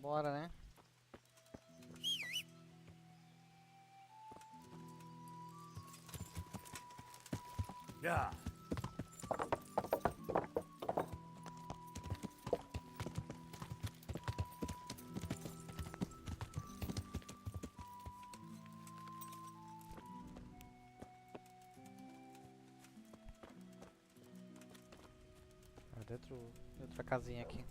Bora, né? Yeah. Dentro da casinha aqui.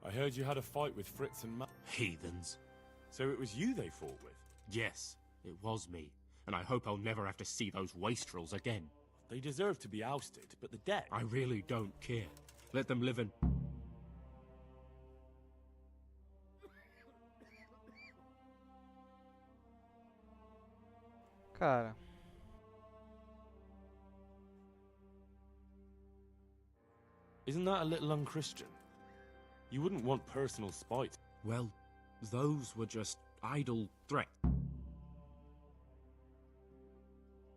I heard you had a fight with Fritz and Ma. Heathens. So it was you they fought with? Yes, it was me. And I hope I'll never have to see those wastrels again. They deserve to be ousted, but the debt... I really don't care. Let them live in... Cara, Isn't that a little unchristian? You wouldn't want personal spite. Well, those were just idle threats.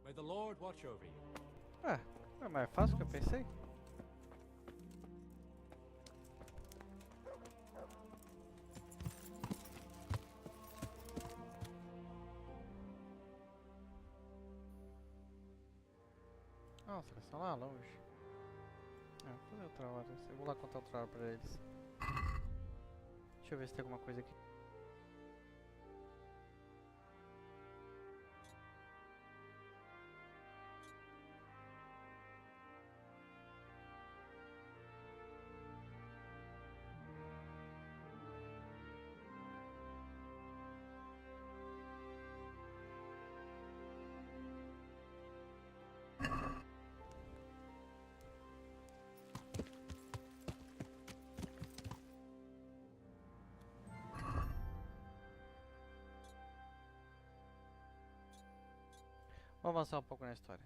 May the Lord watch over you. é mais fácil do que eu pensei. Nossa, eles estão lá longe. Vou fazer outra hora. Eu vou lá contar outra hora pra eles. Deixa eu ver se tem alguma coisa aqui. Vamos avançar um pouco na história.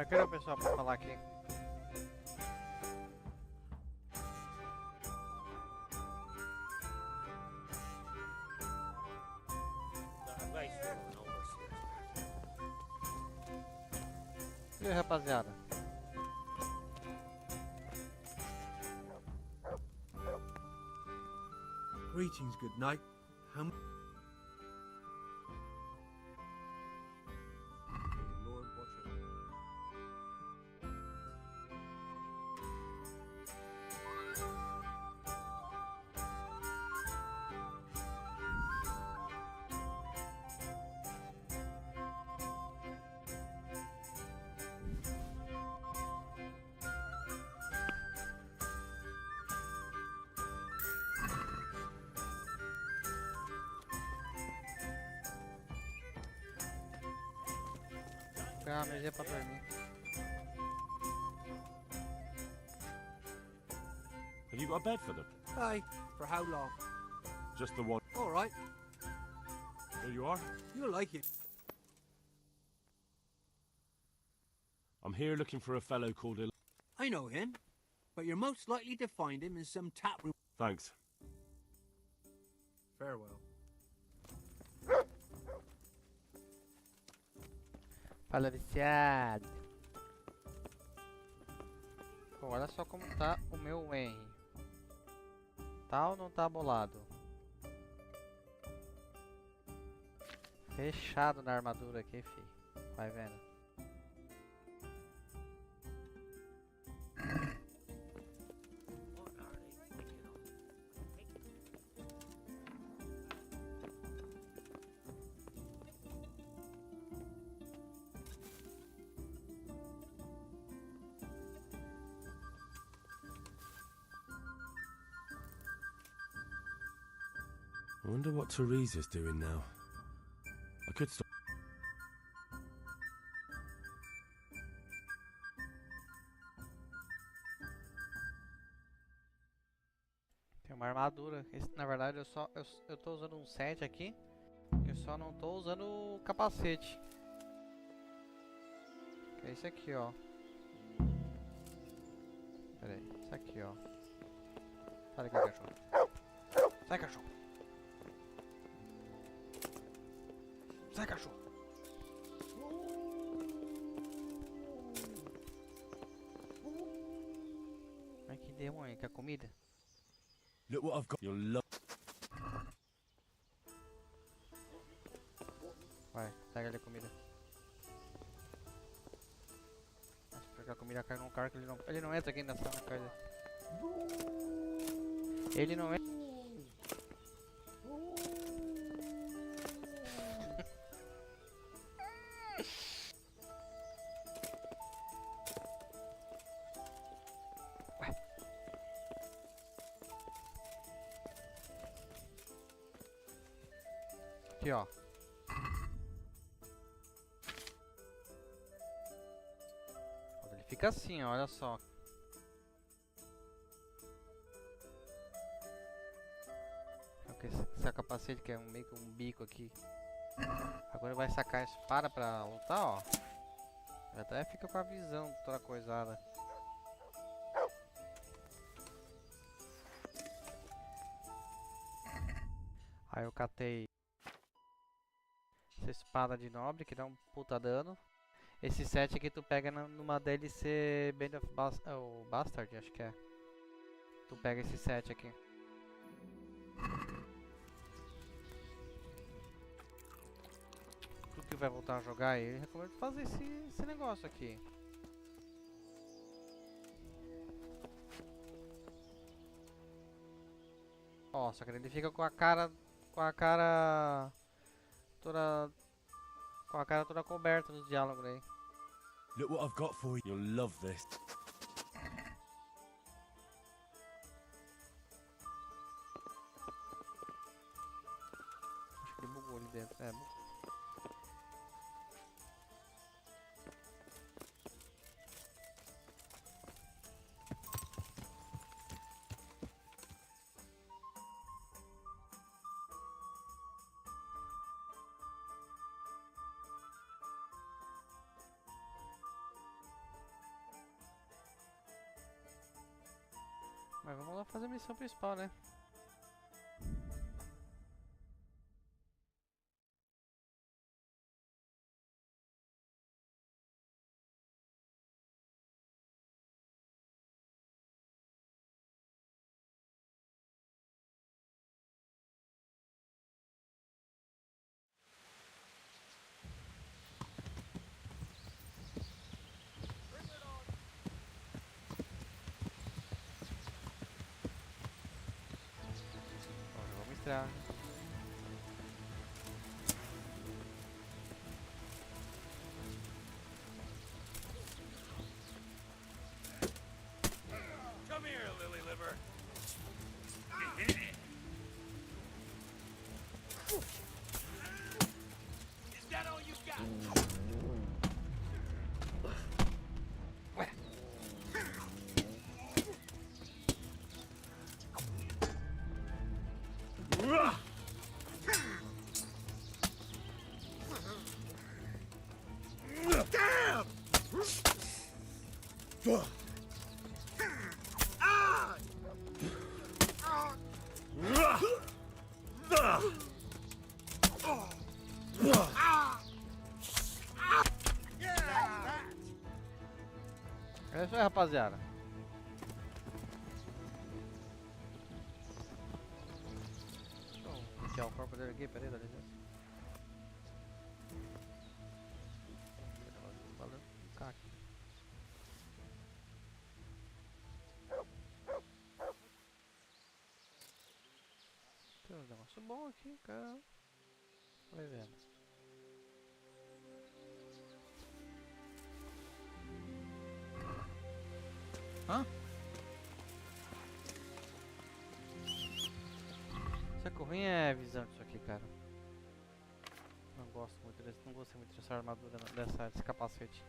Eu quero o pessoal pra falar aqui. E aí, rapaziada? Greetings, good night. Lord watch over you. Vou pegar uma energia pra dormir. Have you got a bed for them? Aye, for how long? Just the one. All right, Here you are. you'll like it. I'm here looking for a fellow called I know him, but you're most likely to find him in some tap room. Thanks. Farewell. Fala, viciado. Pô, olha só como tá o meu Henry. Tá ou não tá bolado? Fechado na armadura aqui, fi. Vai vendo. I wonder what Teresa's doing now. I could stop. Tem uma armadura. Esse, na verdade, eu tô usando um set aqui. Eu só não tô usando o capacete. Que é esse aqui, ó. Pera aí, esse aqui, ó. Sai daqui, cachorro. Sai, cachorro. Sai, cachorro. Ai, que demônio, quer comida? Look what I've got. You'll love. Vai, pega ali a comida. Nossa, pegar a comida cai num carro que ele não entra aqui nessa coisa. Ele não entra. Aqui, ó. Ele fica assim, ó, olha só. Esse capacete que é meio que um bico aqui. Agora vai sacar a espada pra lutar, ó. Ele até fica com a visão toda coisada. Aí eu catei essa espada de nobre que dá um puta dano. Esse set aqui tu pega numa DLC Band of Bastard, acho que é. Tu pega esse set aqui. Tu que vai voltar a jogar ele, recomendo fazer esse negócio aqui. Ó, só que ele fica com a cara toda coberta nos diálogos aí. Look what I've got for you. You'll love this. Acho que ele bugou ali dentro. É, bugou. Mas vamos lá fazer a missão principal, né? Bom, já vamos entrar. Come here, Lily Liver. Is that all you got? É isso aí, rapaziada. tabuleiro aqui, peraí, dá licença. Valeu, cá aqui. Tem uns negócios bons aqui, cara. Vai vendo. Hã? Só que o ruim é a visão disso aqui, cara. Não gosto muito desse, não gostei muito dessa armadura, desse capacete.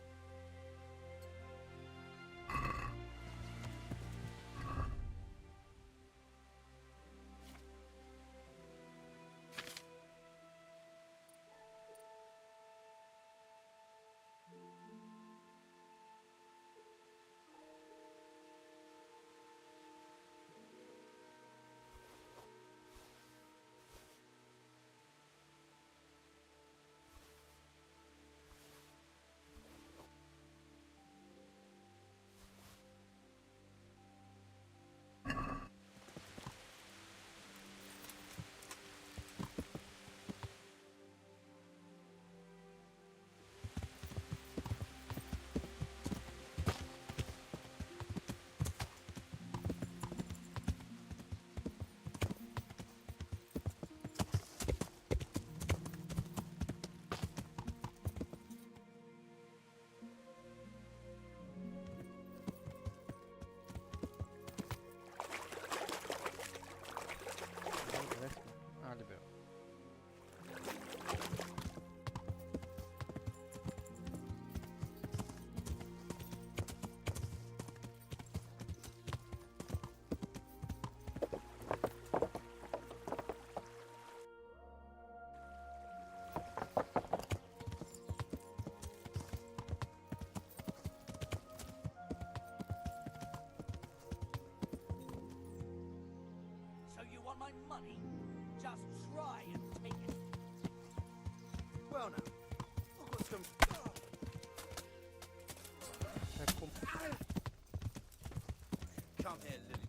Ah, liberou. So you want my money? Just try and take it. Well now, I've got some... É com... Come here, Lily.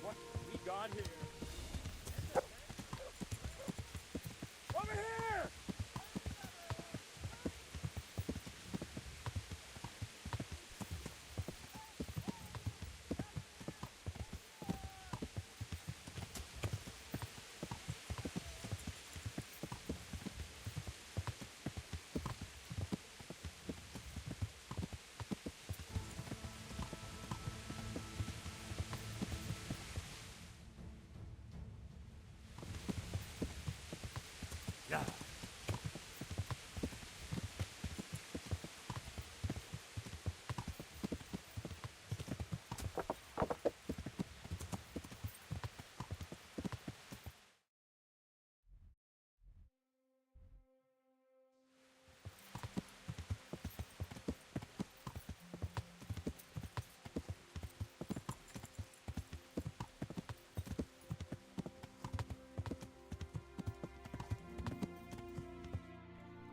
What we got here? Over here! Yeah.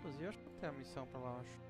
Inclusive, acho que tem a missão pra lá, acho.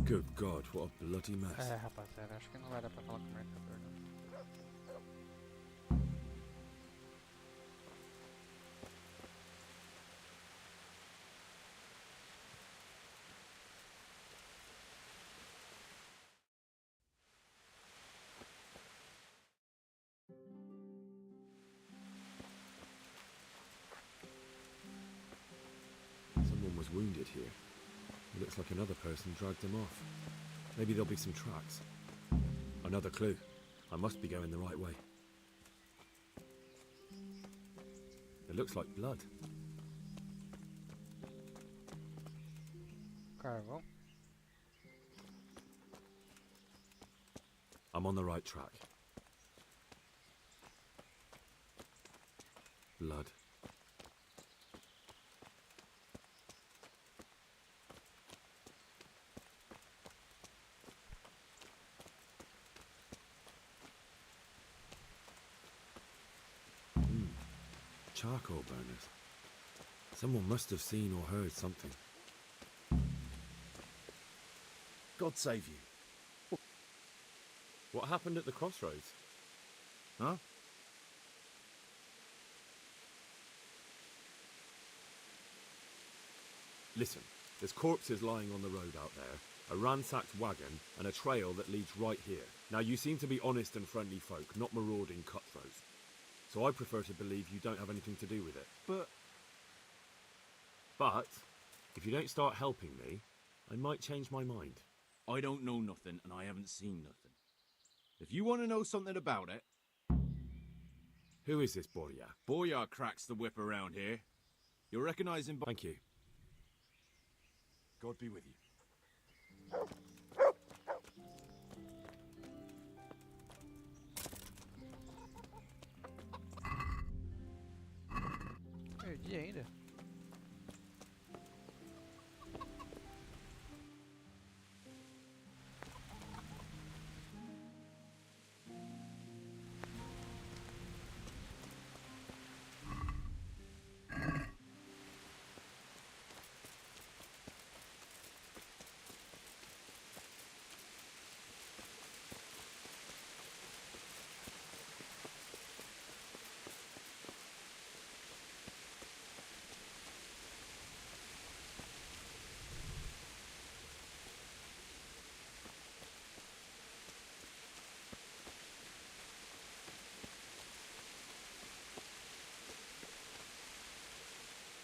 Good God, what a bloody mess. É, rapaziada, acho que não vai dar pra falar com o mercador, não. Someone was wounded here. It looks like another person dragged them off. Maybe there'll be some tracks. Another clue. I must be going the right way. It looks like blood. Carnaval. I'm on the right track. Blood. Charcoal burners. Someone must have seen or heard something. God save you. What happened at the crossroads? Huh? Listen, there's corpses lying on the road out there, a ransacked wagon, and a trail that leads right here. Now, you seem to be honest and friendly folk, not marauding cutthroats. So I prefer to believe you don't have anything to do with it. But, if you don't start helping me, I might change my mind. I don't know nothing, and I haven't seen nothing. If you want to know something about it, Who is this Boria? Boyar cracks the whip around here. You'll recognize him by... Thank you. God be with you. Perdi ainda.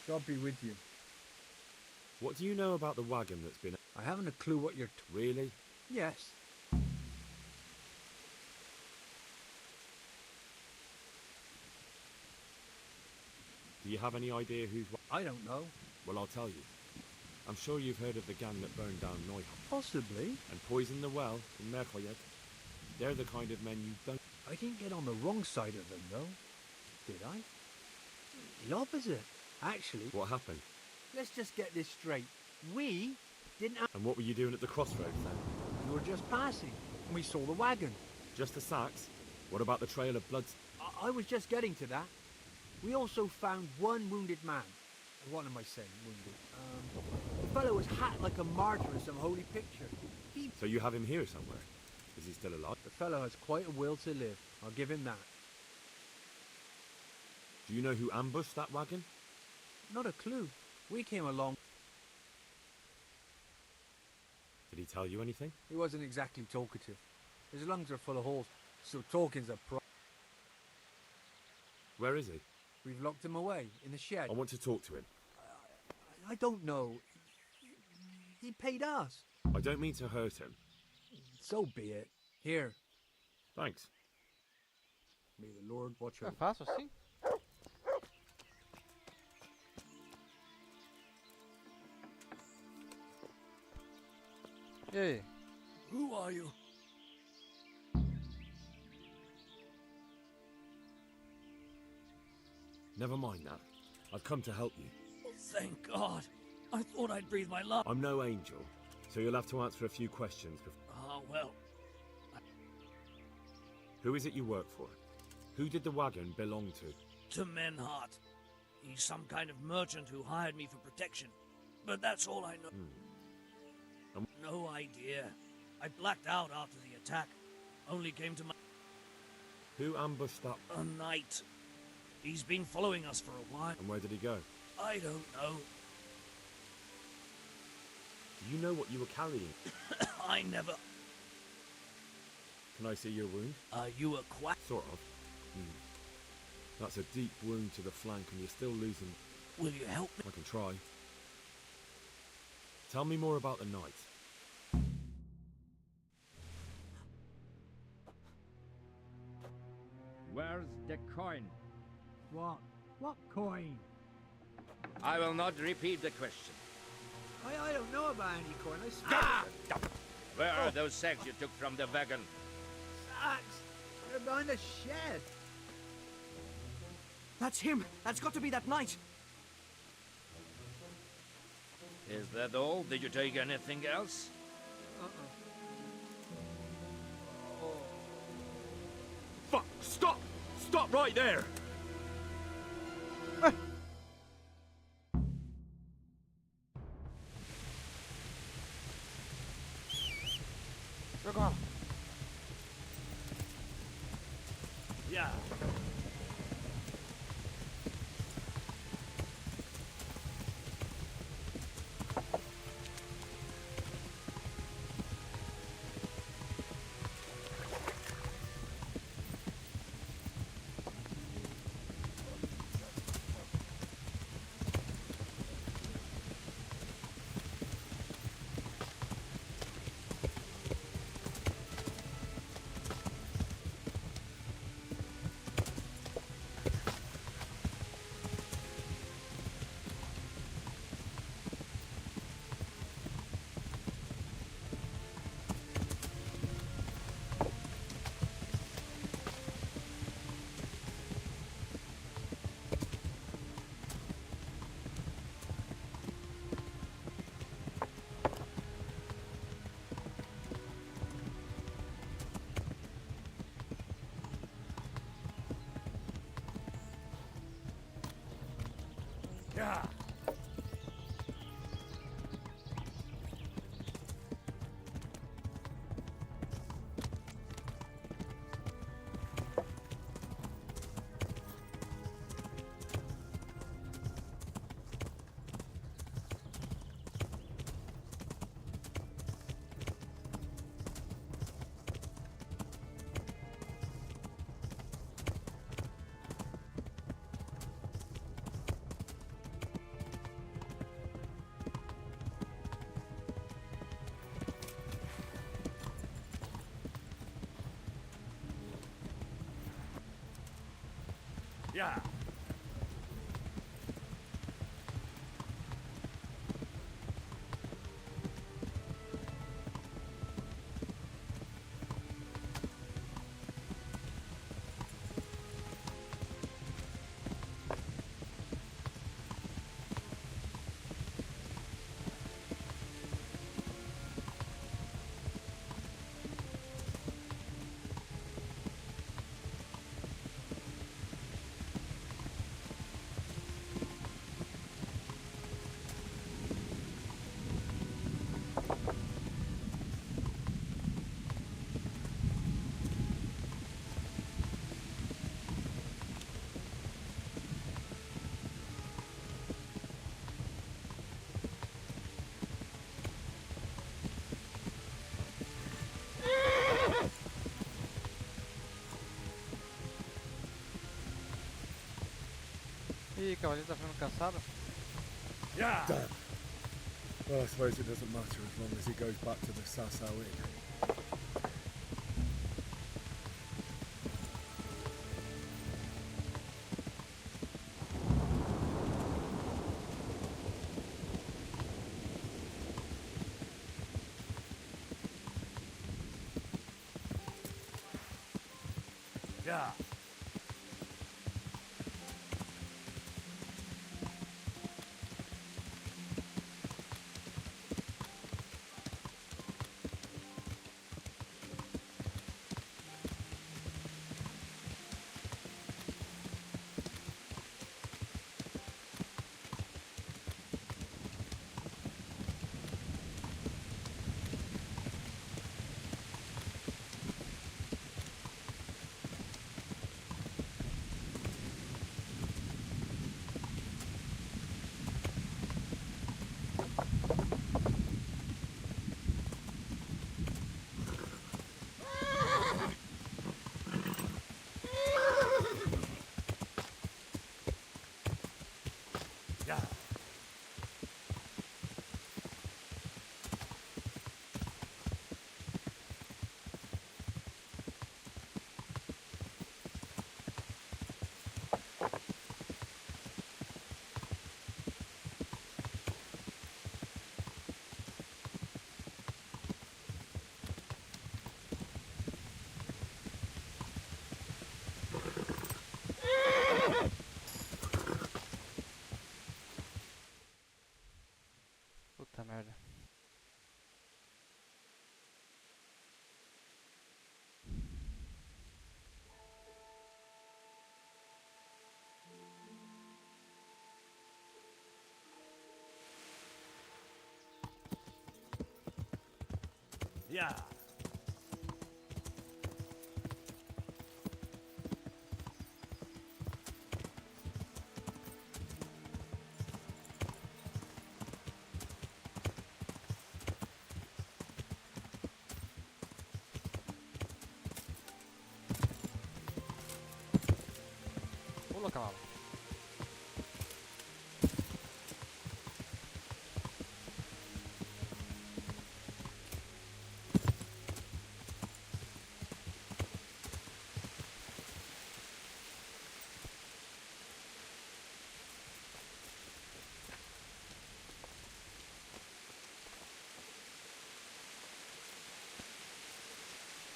God be with you. What do you know about the wagon that's been... I haven't a clue what you're... Really? Yes. Do you have any idea who's... I don't know. Well, I'll tell you. I'm sure you've heard of the gang that burned down Neuhof Possibly. and poisoned the well in Merkoyed. They're the kind of men you don't... I didn't get on the wrong side of them, though. Did I? The opposite, actually. What happened? Let's just get this straight. We didn't have... And what were you doing at the crossroads then? We were just passing, and we saw the wagon. Just the sacks? What about the trail of blood? I was just getting to that. We also found one wounded man. What am I saying, wounded? The fellow was hacked like a martyr in some holy picture. So you have him here somewhere? Is he still alive? The fellow has quite a will to live. I'll give him that. Do you know who ambushed that wagon? Not a clue. We came along. Did he tell you anything? He wasn't exactly talkative. His lungs are full of holes, so talking's a pro... Where is he? We've locked him away, in the shed. I want to talk to him. I don't know. He paid us. I don't mean to hurt him. So be it. Here. Thanks. May the Lord watch É over. fácil assim? E aí? Who are you? Never mind that. I've come to help you. Thank God. I thought I'd breathe my last. I'm no angel, so you'll have to answer a few questions before... Ah, well. Who is it you work for? Who did the wagon belong to? To Menhart. He's some kind of merchant who hired me for protection. But that's all I know. No idea. I blacked out after the attack. Only came to my... Who ambushed that? A knight. He's been following us for a while. And where did he go? I don't know. Do you know what you were carrying? I never... Can I see your wound? Are you a quack? Sort of. That's a deep wound to the flank and you're still losing... Will you help me? I can try. Tell me more about the knight. Where's the coin? What? What coin? I will not repeat the question. I don't know about any coin. I swear. Where are those sacks you took from the wagon? Sacks! They're behind the shed. That's him. That's got to be that knight. Is that all? Did you take anything else? Fuck! Stop! Stop right there! Jogar. Yeah. Yeah. Yeah. Ih, cavaleiro tá ficando cansado? Yeah. Damn. Well, I suppose it doesn't matter as long as he goes back to the Sasau Inn. Yeah. Puta merda. Yeah. Pula, cavalo.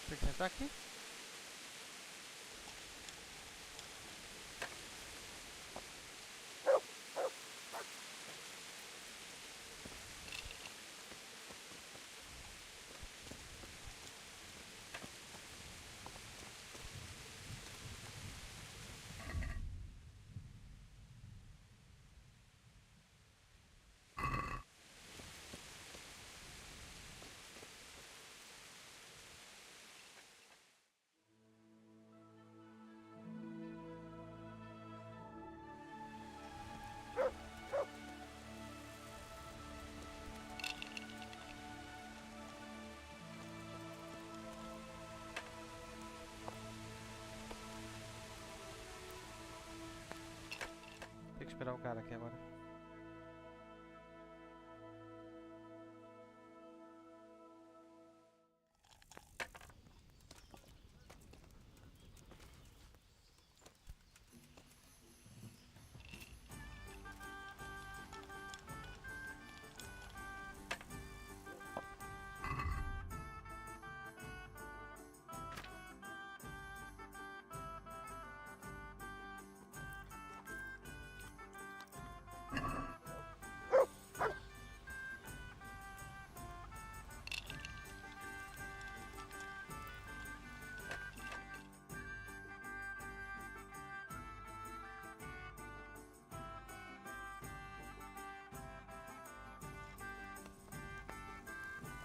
Tem que sentar aqui? Tem que esperar o cara aqui agora.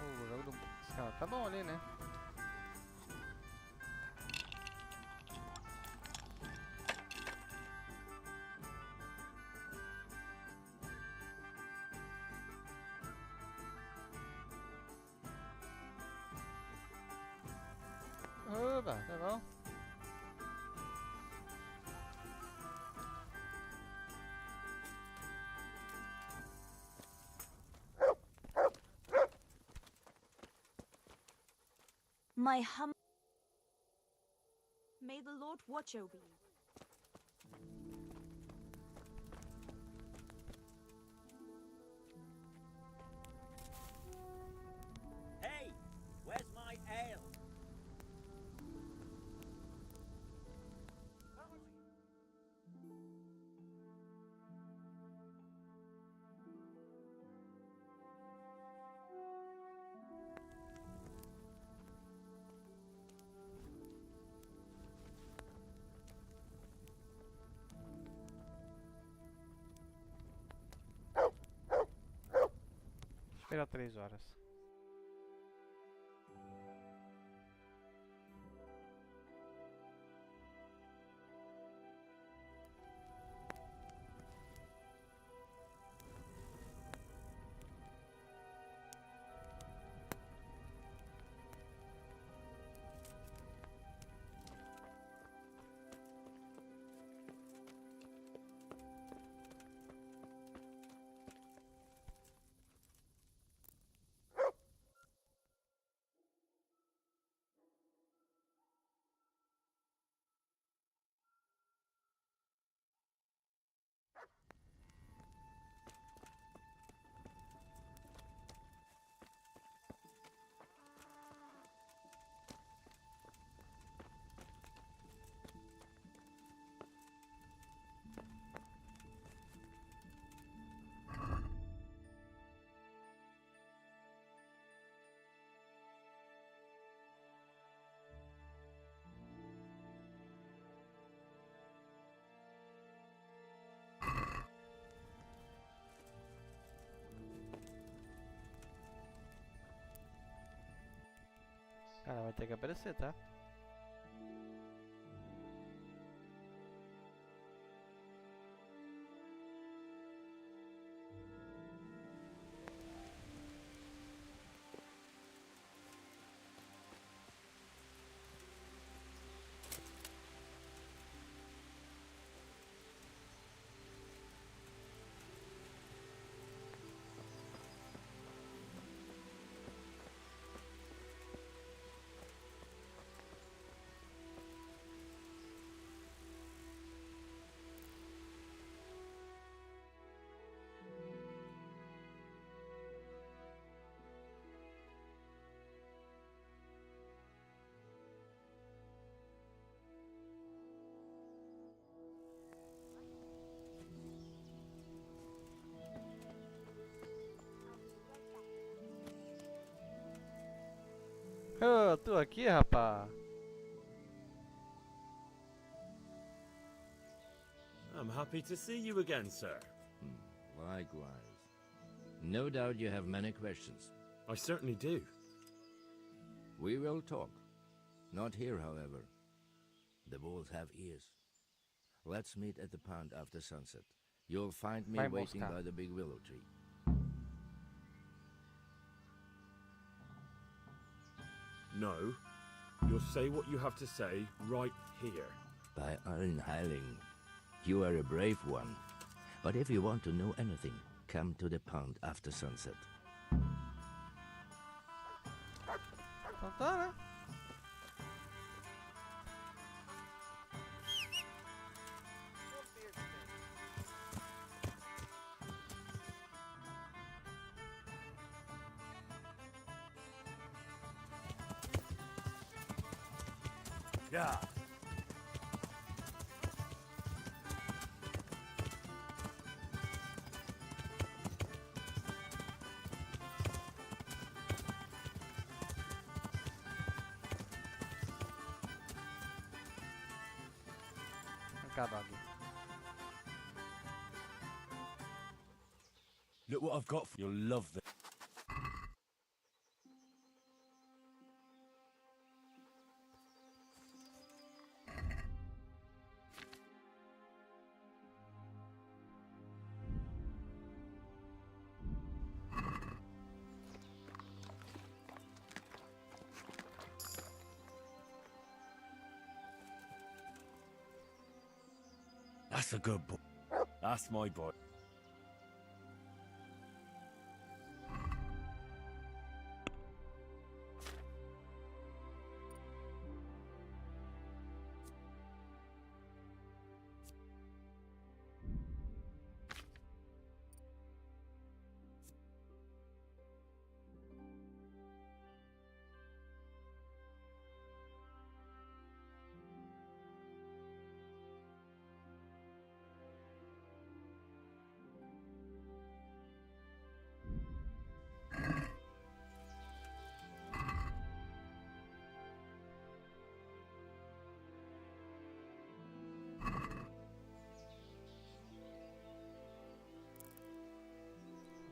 O jogo dos caras tá bom ali, né? Oba, tá bom. My hum. May the Lord watch over you. Hey, where's my ale? Esperar 3 horas. Cara, vai ter que aparecer, tá? Eu tô aqui, rapá. I'm happy to see you again, sir. Likewise. No doubt you have many questions. I certainly do. We will talk. Not here, however. The wolves have ears. Let's meet at the pond after sunset. You'll find me Vai waiting moscar. by the big willow tree. No. You'll say what you have to say right here. By allen Heiling, you are a brave one. But if you want to know anything, come to the pond after sunset. Então tá, né? Yeah. Vem cá, dog. Look what I've got for you. You'll love this. That's a good boy. That's my boy.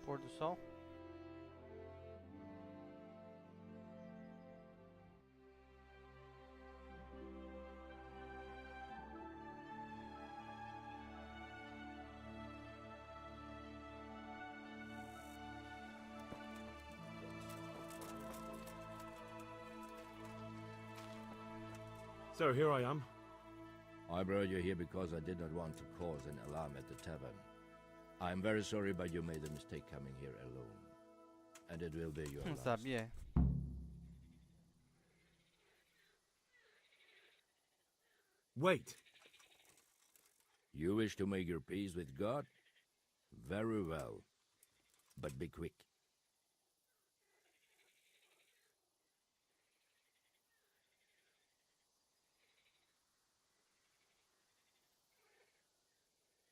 Pôr do sol. So here I am. I brought you here because I did not want to cause an alarm at the tavern. I'm very sorry, but you made a mistake coming here alone. And it will be your Não last. sabia. Wait. You wish to make your peace with God? Very well. But be quick.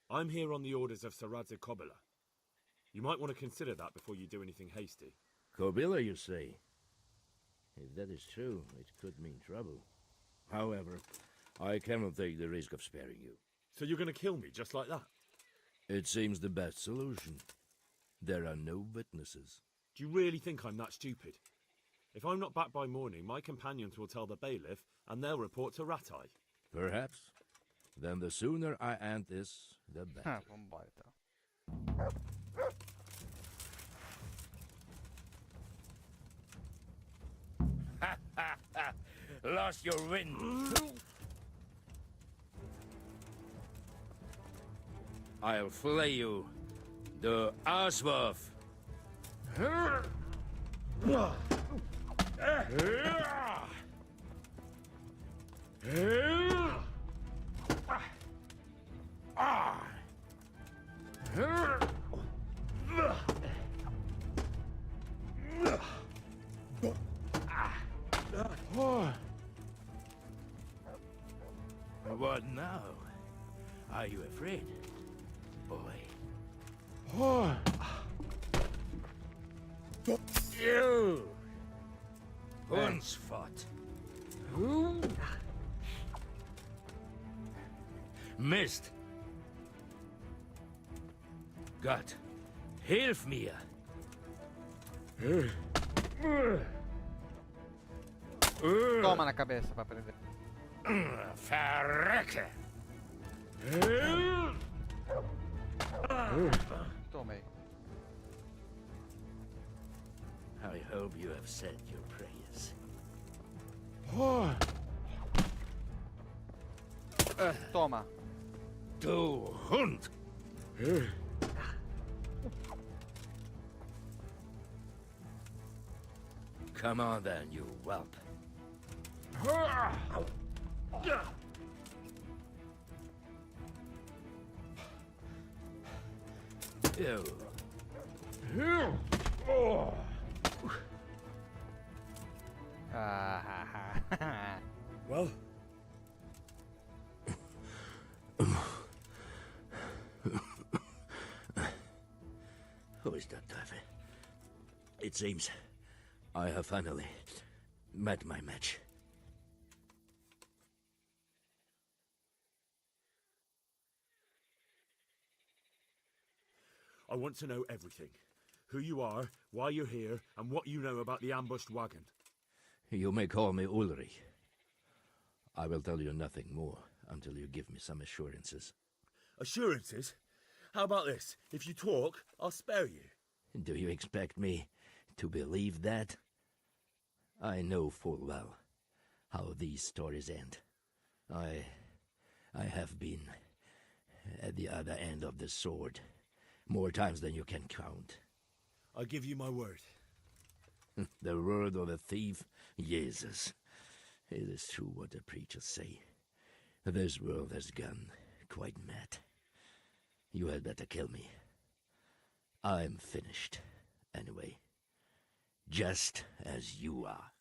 I'm here on the orders of Sir Radzig Kobyla. You might want to consider that before you do anything hasty. Kobyla, you say? If that is true, it could mean trouble. However, I cannot take the risk of sparing you. So you're going to kill me just like that? It seems the best solution. There are no witnesses. Do you really think I'm that stupid? If I'm not back by morning, my companions will tell the bailiff, and they'll report to Ratai. Perhaps. Then the sooner I end this, the better. Vambora então. Lost your wind. I'll flay you, the Aswolf. What now? Are you afraid, boy? You once fought. Missed. Gott, hilf mir. Toma na cabeça pra aprender. Verrecke. Tomei. I hope you have said your prayers. Toma. Du Hund! Come on then, you whelp. Ew. Well? Who is that devil? It seems I have finally met my match. I want to know everything. Who you are, why you're here, and what you know about the ambushed wagon. You may call me Ulrich. I will tell you nothing more until you give me some assurances. Assurances? How about this? If you talk, I'll spare you. Do you expect me to believe that? I know full well how these stories end. I have been at the other end of the sword more times than you can count. I give you my word. The word of a thief? Jesus. It is true what the preachers say. This world has gone quite mad. You had better kill me. I'm finished, anyway. Just as you are.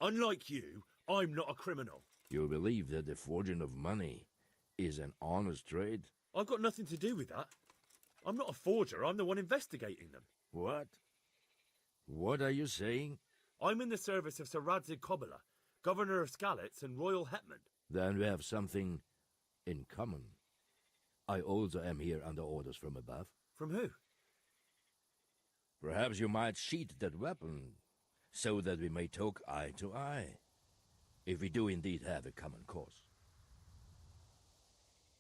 Unlike you, I'm not a criminal. You believe that the forging of money is an honest trade? I've got nothing to do with that. I'm not a forger, I'm the one investigating them. What? What are you saying? I'm in the service of Sir Radzig Kobyla, Governor of Skalitz and Royal Hetman. Then we have something in common. I also am here under orders from above. From who? Perhaps you might sheath that weapon, so that we may talk eye to eye, if we do indeed have a common cause.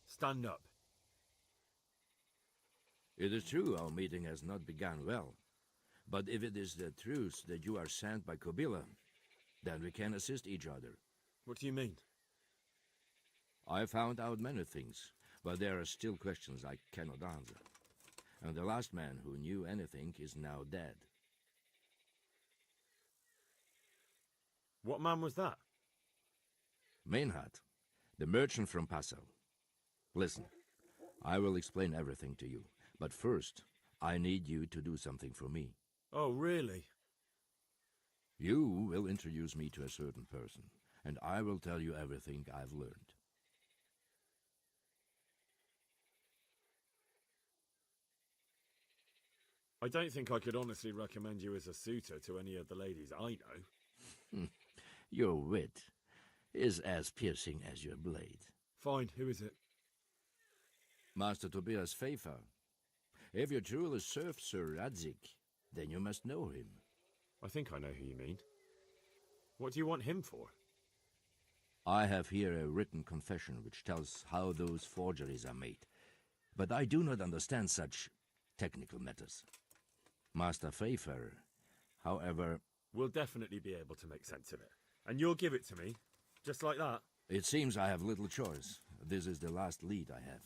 Stand up. It is true our meeting has not begun well, but if it is the truth that you are sent by Kobyla, then we can assist each other. What do you mean? I found out many things, but there are still questions I cannot answer. And the last man who knew anything is now dead. What man was that? Meinhard, the merchant from Passau. Listen, I will explain everything to you, but first, I need you to do something for me. Oh, really? You will introduce me to a certain person, and I will tell you everything I've learned. I don't think I could honestly recommend you as a suitor to any of the ladies I know. Your wit is as piercing as your blade. Fine, who is it? Master Tobias Pfeiffer. If you truly serve Sir Radzig, Then you must know him. I think I know who you mean. What do you want him for? I have here a written confession which tells how those forgeries are made, but I do not understand such technical matters. Master Pfeiffer, however... We'll definitely be able to make sense of it. And you'll give it to me, just like that? It seems I have little choice. This is the last lead I have.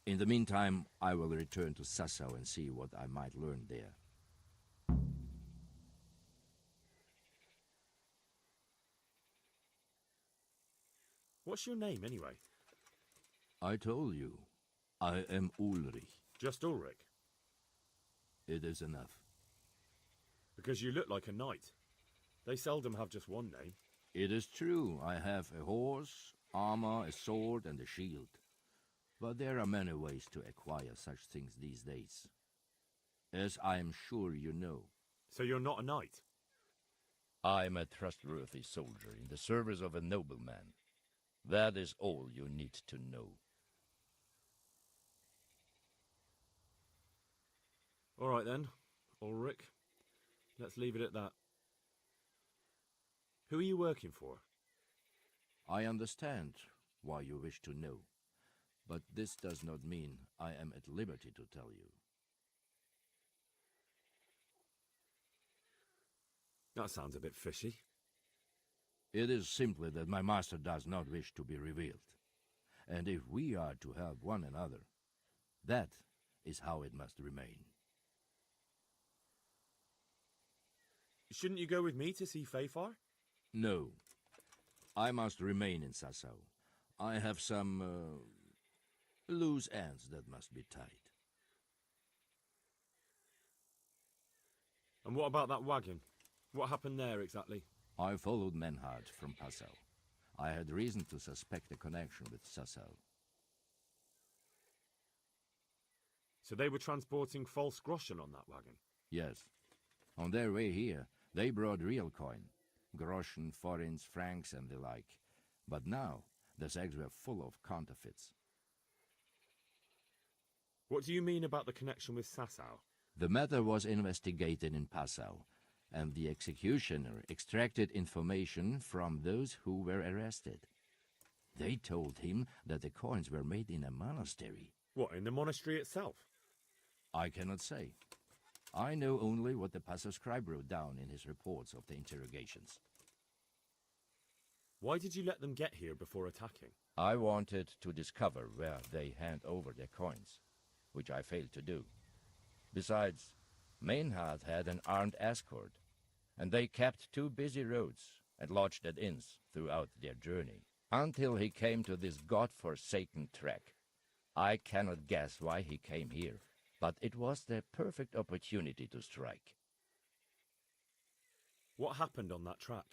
In the meantime, I will return to Sasau and see what I might learn there. What's your name, anyway? I told you, I am Ulrich. Just Ulrich? It is enough. Because you look like a knight. They seldom have just one name. It is true, I have a horse, armor, a sword, and a shield. But there are many ways to acquire such things these days. As I am sure you know. So you're not a knight? I am a trustworthy soldier in the service of a nobleman. That is all you need to know. All right then, Ulrich. Let's leave it at that. Who are you working for? I understand why you wish to know, but this does not mean I am at liberty to tell you. That sounds a bit fishy. It is simply that my master does not wish to be revealed. And if we are to help one another, that is how it must remain. Shouldn't you go with me to see Pfeiffer? No. I must remain in Sasau. I have some loose ends that must be tied. And what about that wagon? What happened there exactly? I followed Menhard from Passau. I had reason to suspect a connection with Sasau. So they were transporting false groschen on that wagon? Yes. On their way here, they brought real coin. Groschen, forints, francs, and the like. But now, the sacks were full of counterfeits. What do you mean about the connection with Sasau? The matter was investigated in Passau, and the executioner extracted information from those who were arrested. They told him that the coins were made in a monastery. What, in the monastery itself? I cannot say. I know only what the Passau scribe wrote down in his reports of the interrogations. Why did you let them get here before attacking? I wanted to discover where they hand over their coins, which I failed to do. Besides, Meinhard had an armed escort, and they kept two busy roads and lodged at inns throughout their journey, until he came to this god-forsaken track. I cannot guess why he came here, but it was the perfect opportunity to strike. What happened on that track?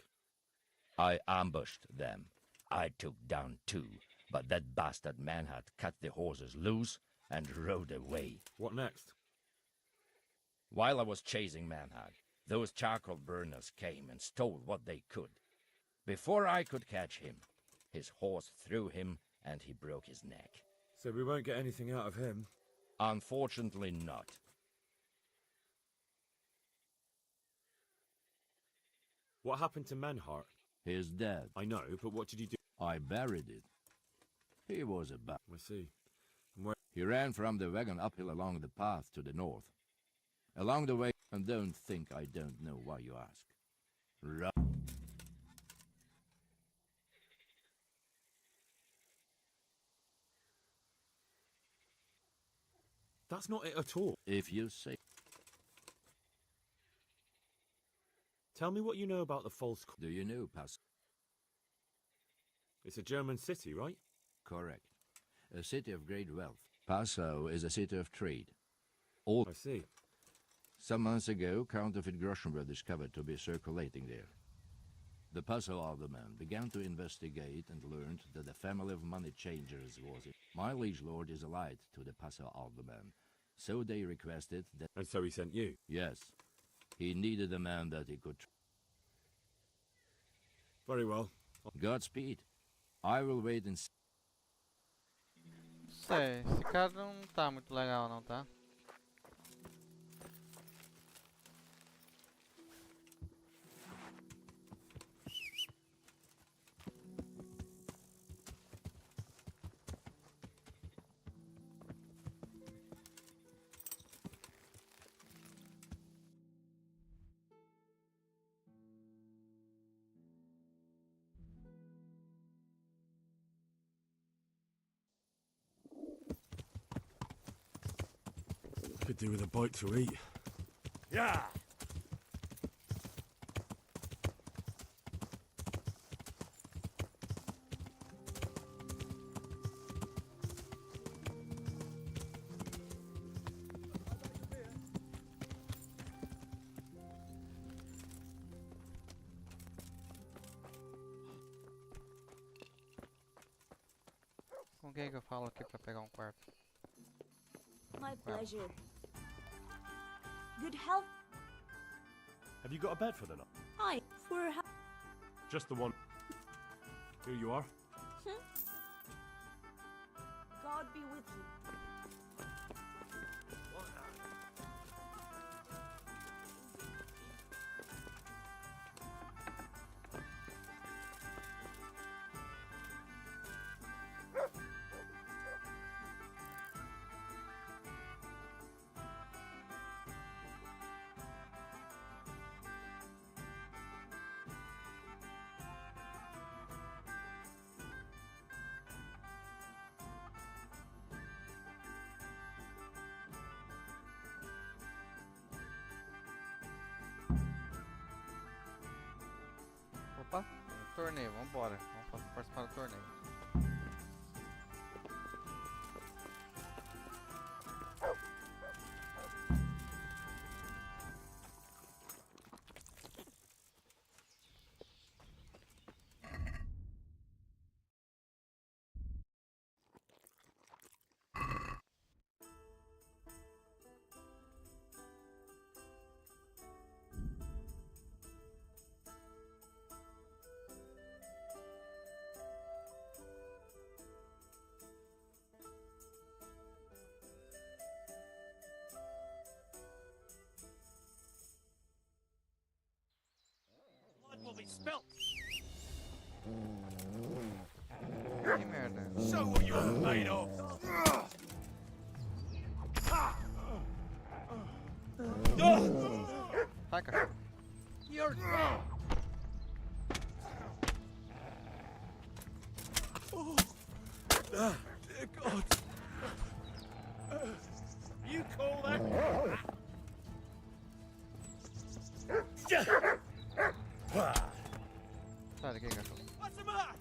I ambushed them. I took down two, but that bastard Meinhard cut the horses loose and rode away. What next? While I was chasing Meinhard, those charcoal burners came and stole what they could. Before I could catch him, his horse threw him and he broke his neck. So we won't get anything out of him? Unfortunately not. What happened to Menhart? He is dead. I know, but what did you do? I buried it. He was a bad. I see. And where? He ran from the wagon uphill along the path to the north. Along the way, and don't think I don't know why you ask. That's not it at all. If you say. Tell me what you know about the false... Do you know Passau? It's a German city, right? Correct. A city of great wealth. Passau is a city of trade. All. I see. Some months ago, counterfeit groschen were discovered to be circulating there. The Passau alderman began to investigate and learned that a family of money changers was it. My liege lord is allied to the Passau alderman, so they requested that... And so he sent you? Yes. He needed a man that he could... Very well. Godspeed. I will wait and see. Sei, esse cara não tá muito legal não, tá? Could do with a bite to eat. Yeah. Com quem que eu falo aqui pra pegar um quarto? My pleasure. Good health. Have you got a bed for the night? Hi. For Just the one. Here you are. God be with you. Opa, torneio, vambora. Vamos participar do torneio. Blood will be spilt. Que merda. Show what you're made of. Sai, cachorro. You're Dear God. You call that? Sai daqui, cachorro. What's the matter?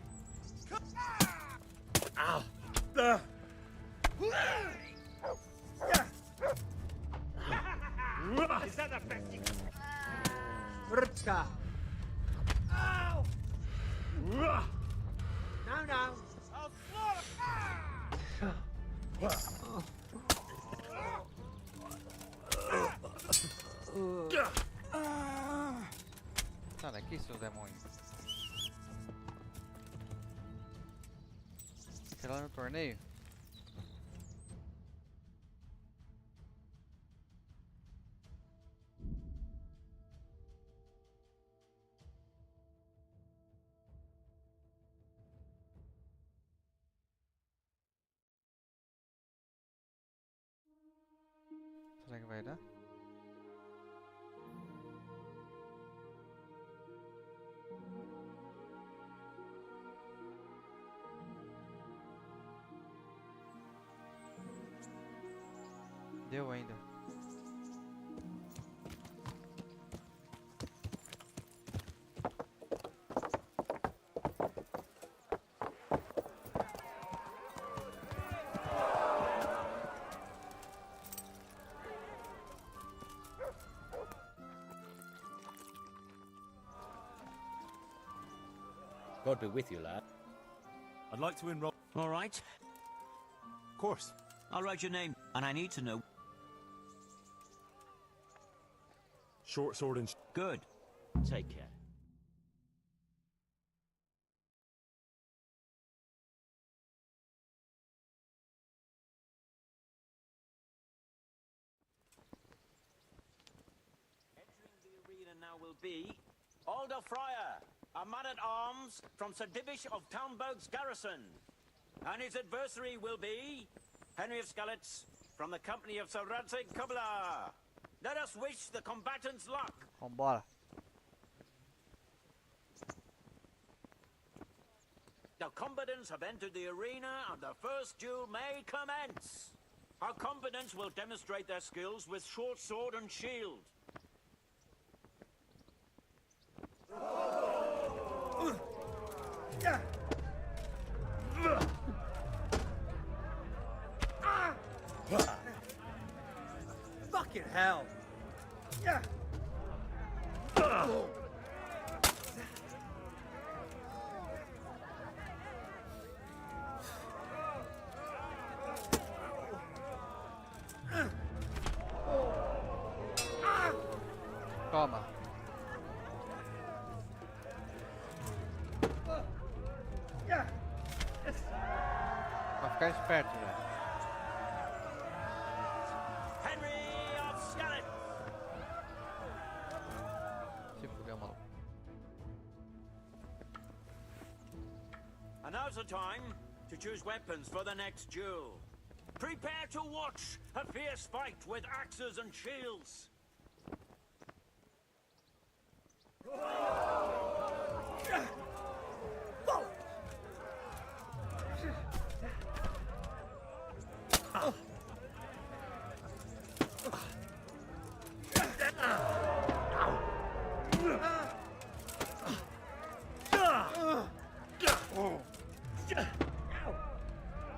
Is that the best you can? Curta. Ow! Now. I'll slaughter. Sai daqui, seus demônios. Sei lá no torneio? Será que vai dar? Deu ainda. God be with you, lad. I'd like to enroll. all right. Of course. I'll write your name, and I need to know. Short sword and. Good. Take care. Entering the arena now will be Alder Friar, a man-at-arms from Sir Divish of Townburg's garrison. And his adversary will be Henry of Skalitz from the company of Sir Radzig Kubla. Let us wish the combatants luck. Vambora. The combatants have entered the arena and the first duel may commence. Our combatants will demonstrate their skills with short sword and shield. Fucking hell! Toma. Vai ficar esperto, velho. Henry of Scarlet! Se fudeu, maluco. And now's the time to choose weapons for the next duel. Prepare to watch a fierce fight with axes and shields.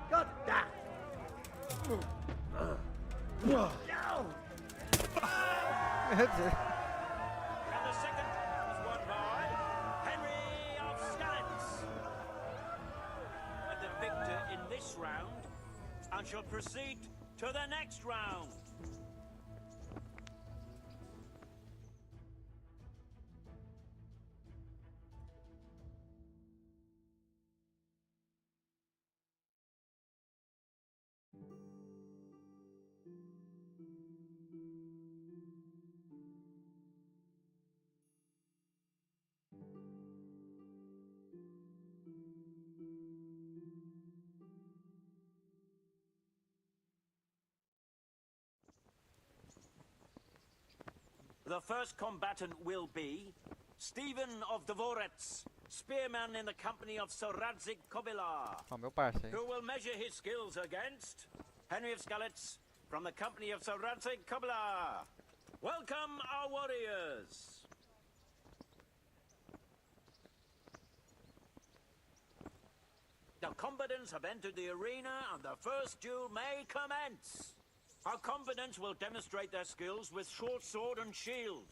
God damn! And the second was won by Henry of Scarlet. And the victor in this round, and shall proceed to the next round. The first combatant will be Stephen of Dvorets, spearman in the company of Soradzik Kobila, Ó, meu parceiro. who will measure his skills against Henry of Skalitz from the company of Soradzik Kobila. Welcome, our warriors! The combatants have entered the arena and the first duel may commence. Our combatants will demonstrate their skills with short sword and shield.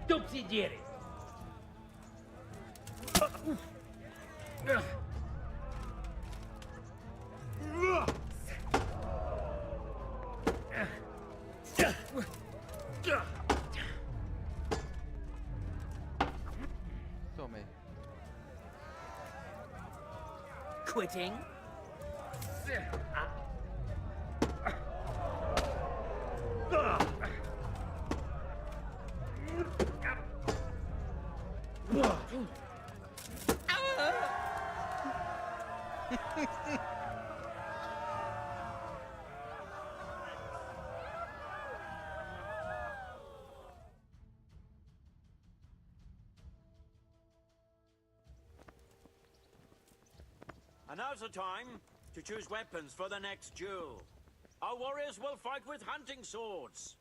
Subsidiary. Tomei. Quitting. And now's the time to choose weapons for the next duel. Our warriors will fight with hunting swords.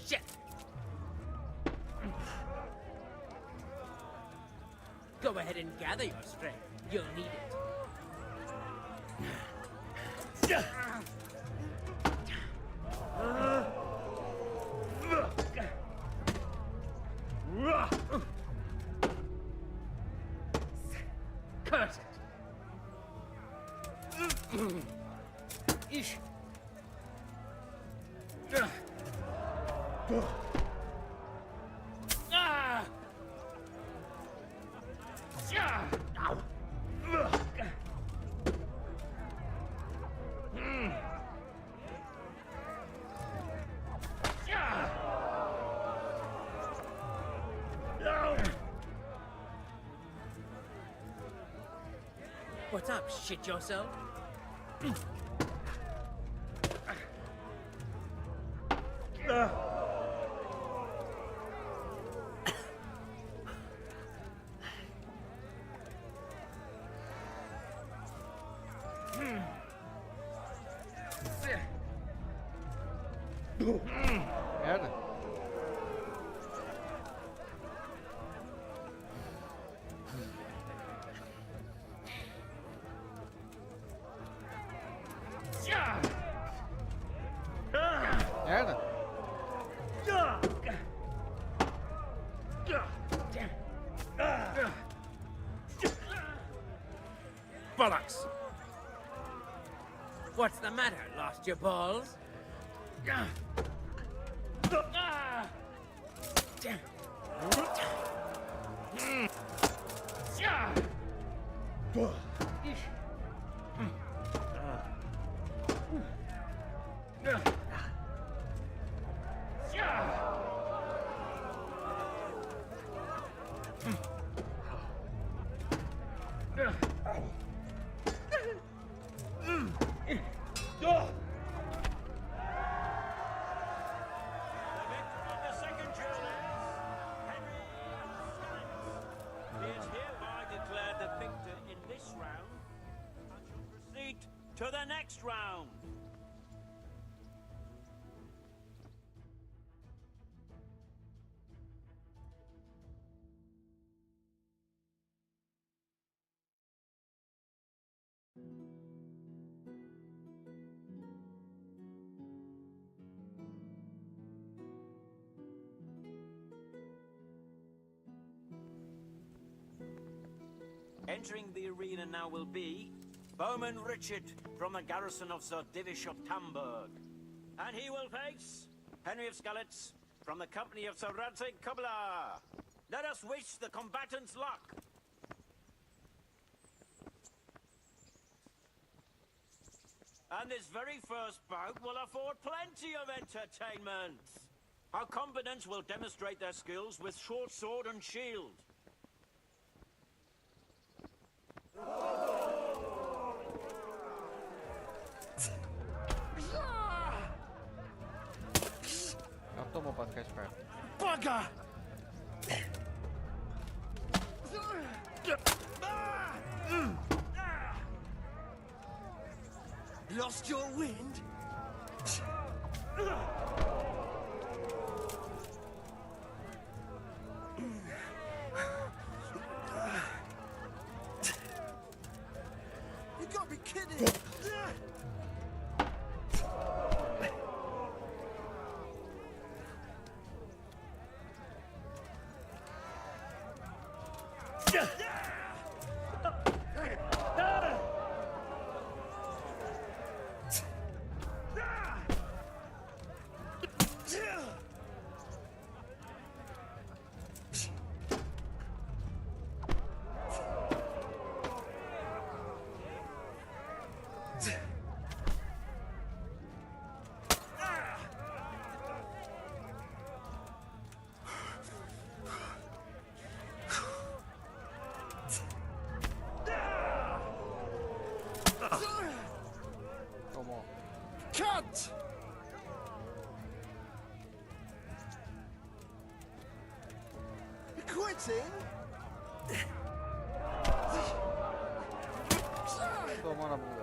Shit. Go ahead and gather your strength. You'll need it. Curse it. Ish. What's up? Shit yourself? Merda. Merda. Bollocks! What's the matter? Lost your balls? To the next round. Entering the arena now will be Bowman Richard from the garrison of Sir Divish of Tamburg. And he will face Henry of Skalitz from the company of Sir Radzig Kubla. Let us wish the combatants luck. And this very first bout will afford plenty of entertainment. Our combatants will demonstrate their skills with short sword and shield. Não tomou pra ficar esperto. Bugger! Lost your wind? You gotta be kidding! Tomou. Cut! You quitting? Tomou na bunda.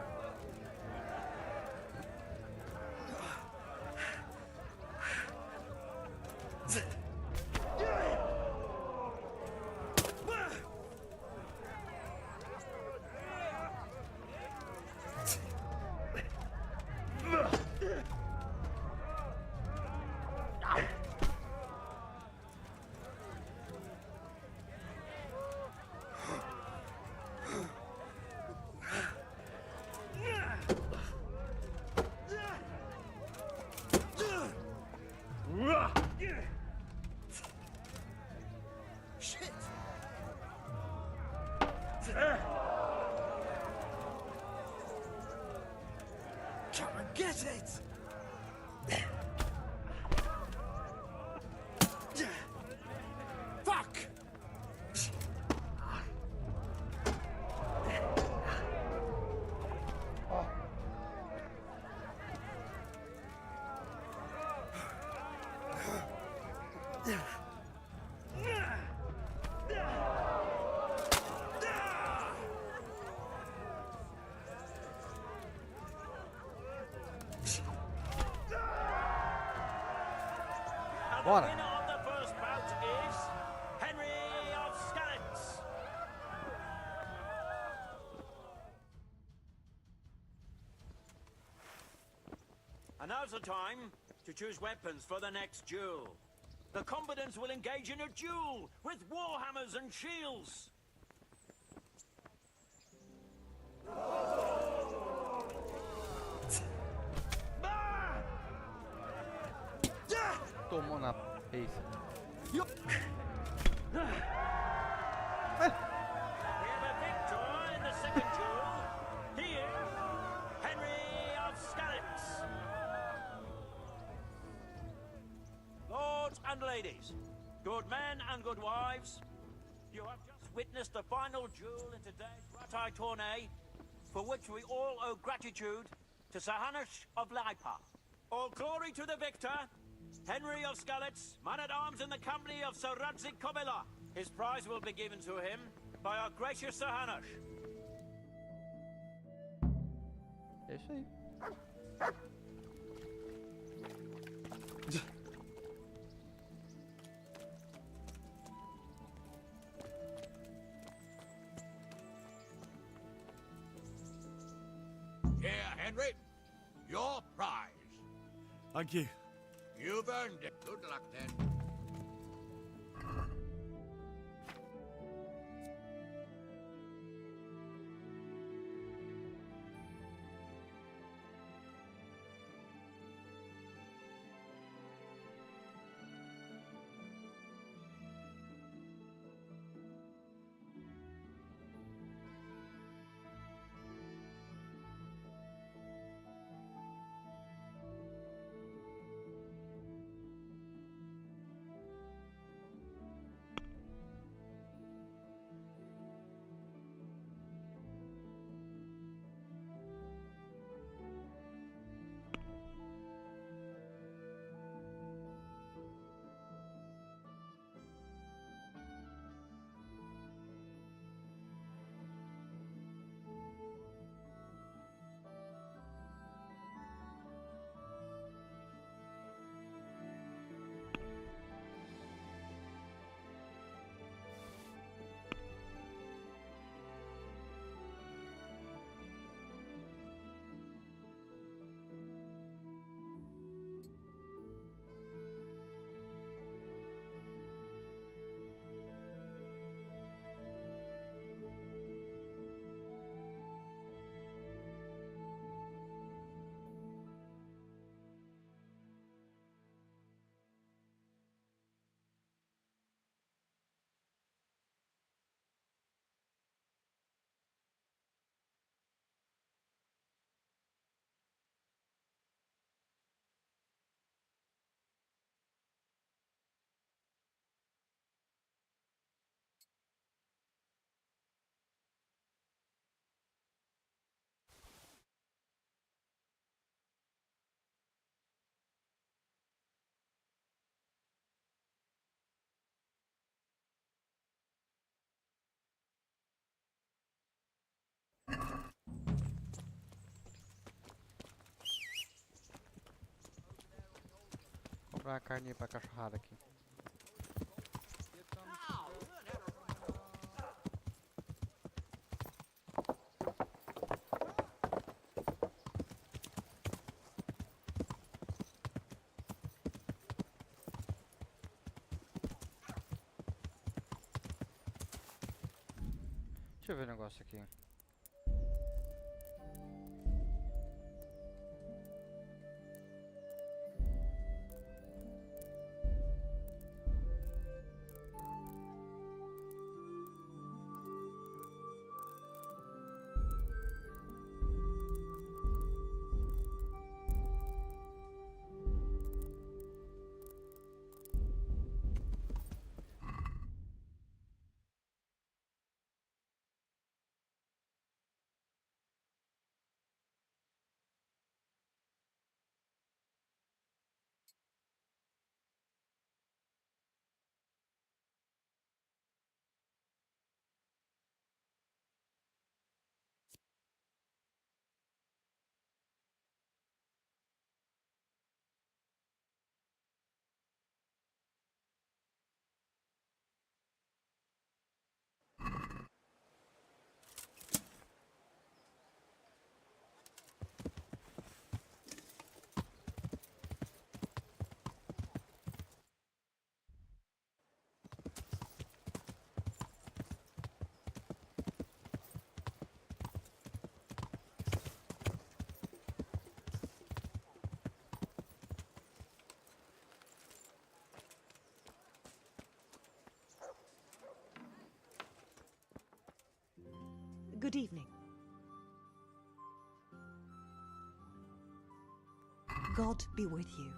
Shit! Come and get it! Fuck! And the Bora. winner of the first bout is Henry of Skalitz. And now's the time to choose weapons for the next duel. The combatants will engage in a duel with warhammers and shields. Tomou na face. We have a victor in the second duel. Here, Henry of Skalitz. Lords and ladies, good men and good wives, you have just witnessed the final duel in today's Ratai tourney, for which we all owe gratitude to Sahanash of Laipa. All glory to the victor, Henry of Skalitz, man-at-arms in the company of Sir Radzik Kobila. His prize will be given to him by our gracious Sahanash. É isso aí. Here, Henry. Your prize. Thank you. You've earned it. Good luck, then. Comprar uma carninha pra cachorrada aqui. Deixa eu ver o negócio aqui. Good evening. God be with you.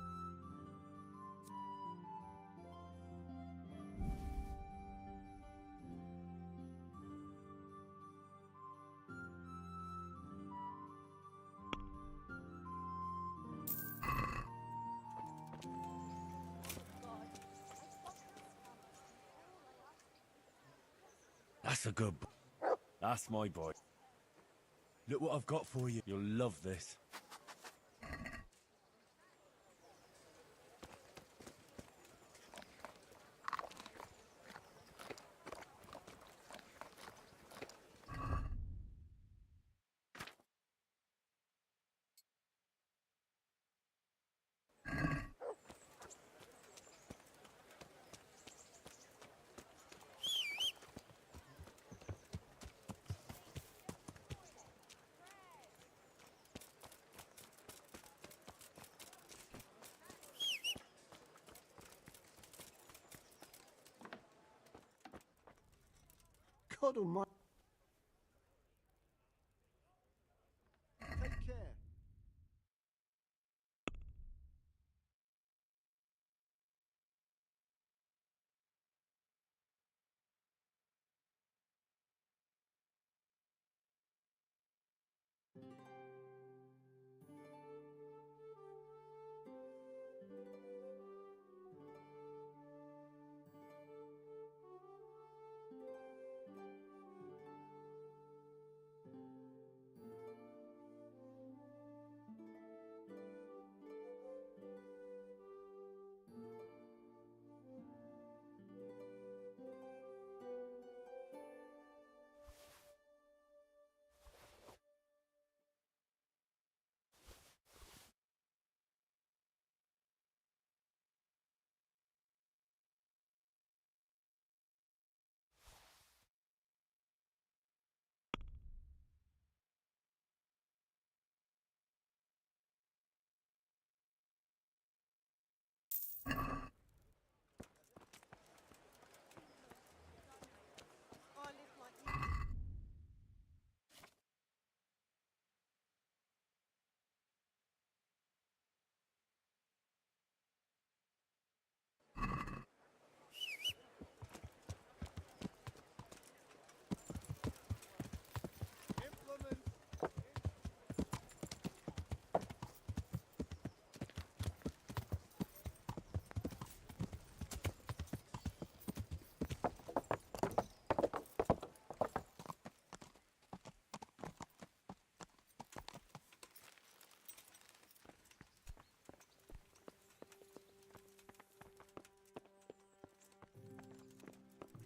That's a good boy. That's my boy. Look what I've got for you. You'll love this. God almighty. Take care.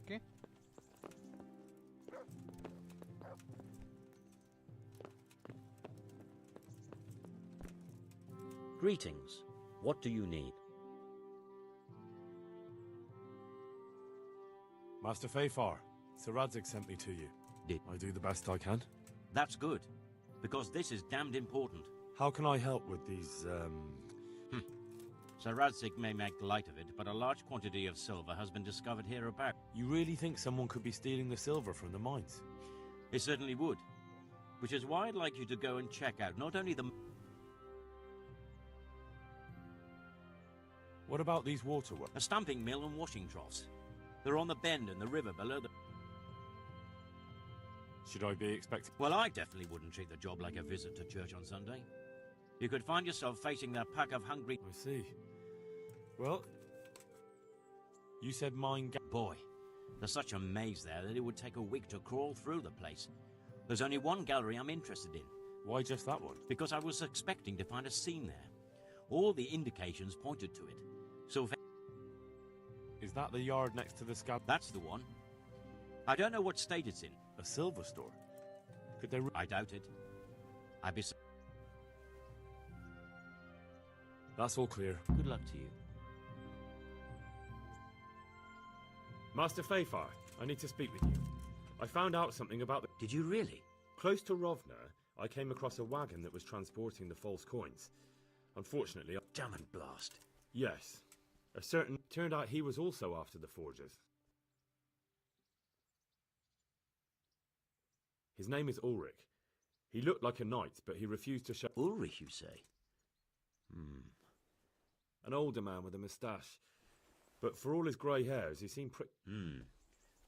Okay. Greetings. What do you need? Master Fayfar, Sir Radzig sent me to you. Did I do the best I can? That's good, because this is damned important. How can I help with these, Sir Radzig may make light of it, but a large quantity of silver has been discovered hereabout. You really think someone could be stealing the silver from the mines? It certainly would. Which is why I'd like you to go and check out not only the... What about these waterworks? A stamping mill and washing troughs. They're on the bend in the river below the... Should I be expecting... Well, I definitely wouldn't treat the job like a visit to church on Sunday. You could find yourself facing that pack of hungry... I see. Well, you said mine... Boy, there's such a maze there that it would take a week to crawl through the place. There's only one gallery I'm interested in. Why just that one? Because I was expecting to find a scene there. All the indications pointed to it. So if... Is that the yard next to the scab? That's the one. I don't know what state it's in. A silver store? Could they... I doubt it. I'd be... That's all clear. Good luck to you. Master Fayfar, I need to speak with you. I found out something about the... Did you really? Close to Rovna, I came across a wagon that was transporting the false coins. Unfortunately... Damn and blast. Yes. A certain... Turned out he was also after the forgers. His name is Ulrich. He looked like a knight, but he refused to show... Ulrich, you say? An older man with a moustache. But for all his grey hairs, he seemed pretty...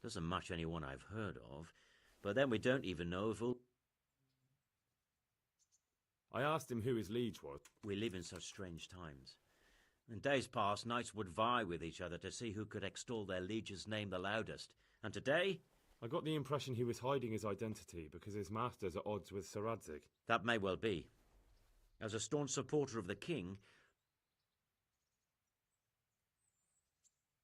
Doesn't match anyone I've heard of. But then we don't even know if I asked him who his liege was. We live in such strange times. In days past, knights would vie with each other to see who could extol their liege's name the loudest. And today... I got the impression he was hiding his identity because his master's at odds with Sir Radzig. That may well be. As a staunch supporter of the king...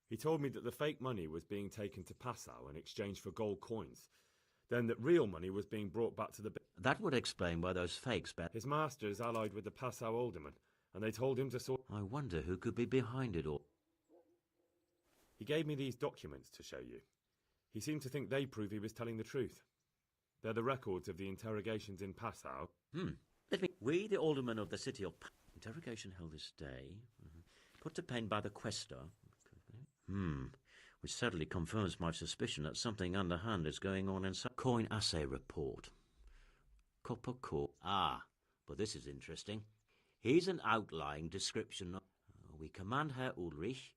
He told me that the fake money was being taken to Passau in exchange for gold coins. Then that real money was being brought back to the... That would explain why those fakes... His master is allied with the Passau alderman, and they told him to sort... I wonder who could be behind it all. He gave me these documents to show you. He seemed to think they prove he was telling the truth. They're the records of the interrogations in Passau. We, the aldermen of the city of... Interrogation held this day. Put to pen by the quaestor. Which sadly confirms my suspicion that something underhand is going on in some coin assay report. Copper core. But this is interesting. Here's an outlying description. We command Herr Ulrich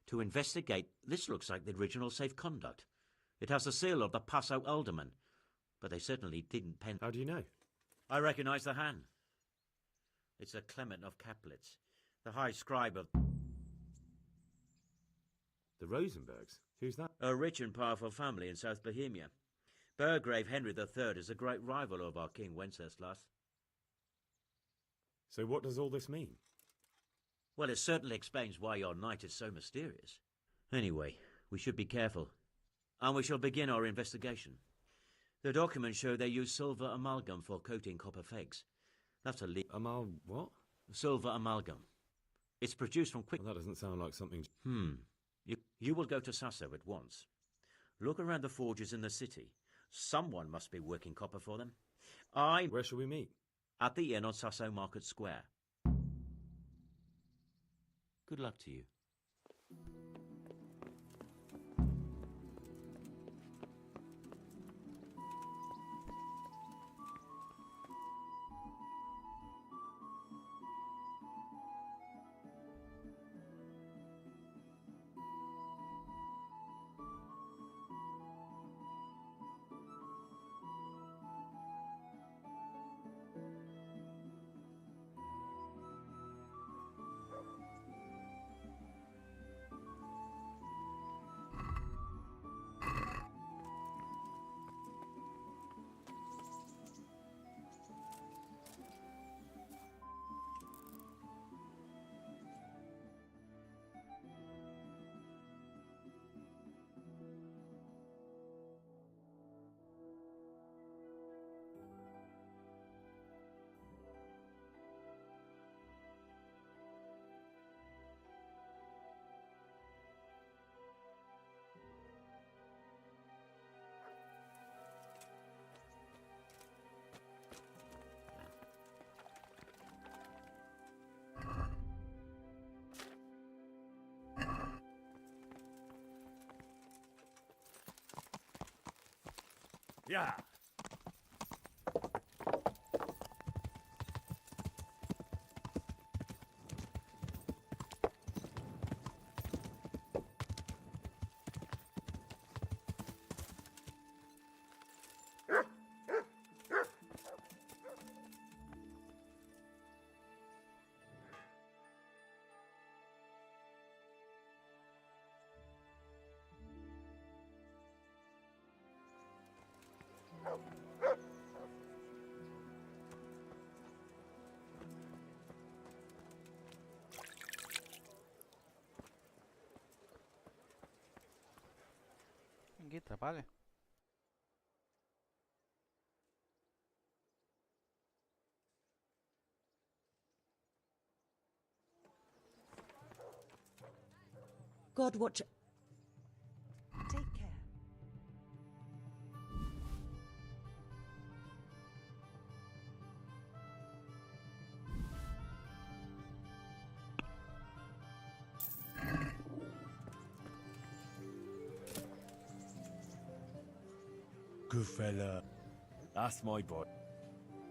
to investigate. This looks like the original safe conduct. It has the seal of the Passau alderman, but they certainly didn't pen. How do you know? I recognize the hand. It's a Clement of Caplitz, the high scribe of... The Rosenbergs? Who's that? A rich and powerful family in South Bohemia. Burgrave Henry III is a great rival of our King Wenceslas. So what does all this mean? Well, it certainly explains why your knight is so mysterious. Anyway, we should be careful. And we shall begin our investigation. The documents show they use silver amalgam for coating copper fakes. That's a what? Silver amalgam. It's produced from quick... Well, that doesn't sound like something... You will go to Sasso at once. Look around the forges in the city. Someone must be working copper for them. Where shall we meet? At the inn on Sasso Market Square. Good luck to you. Yeah. Ninguém trabalha? God watch. Take care. good fella. That's my boy.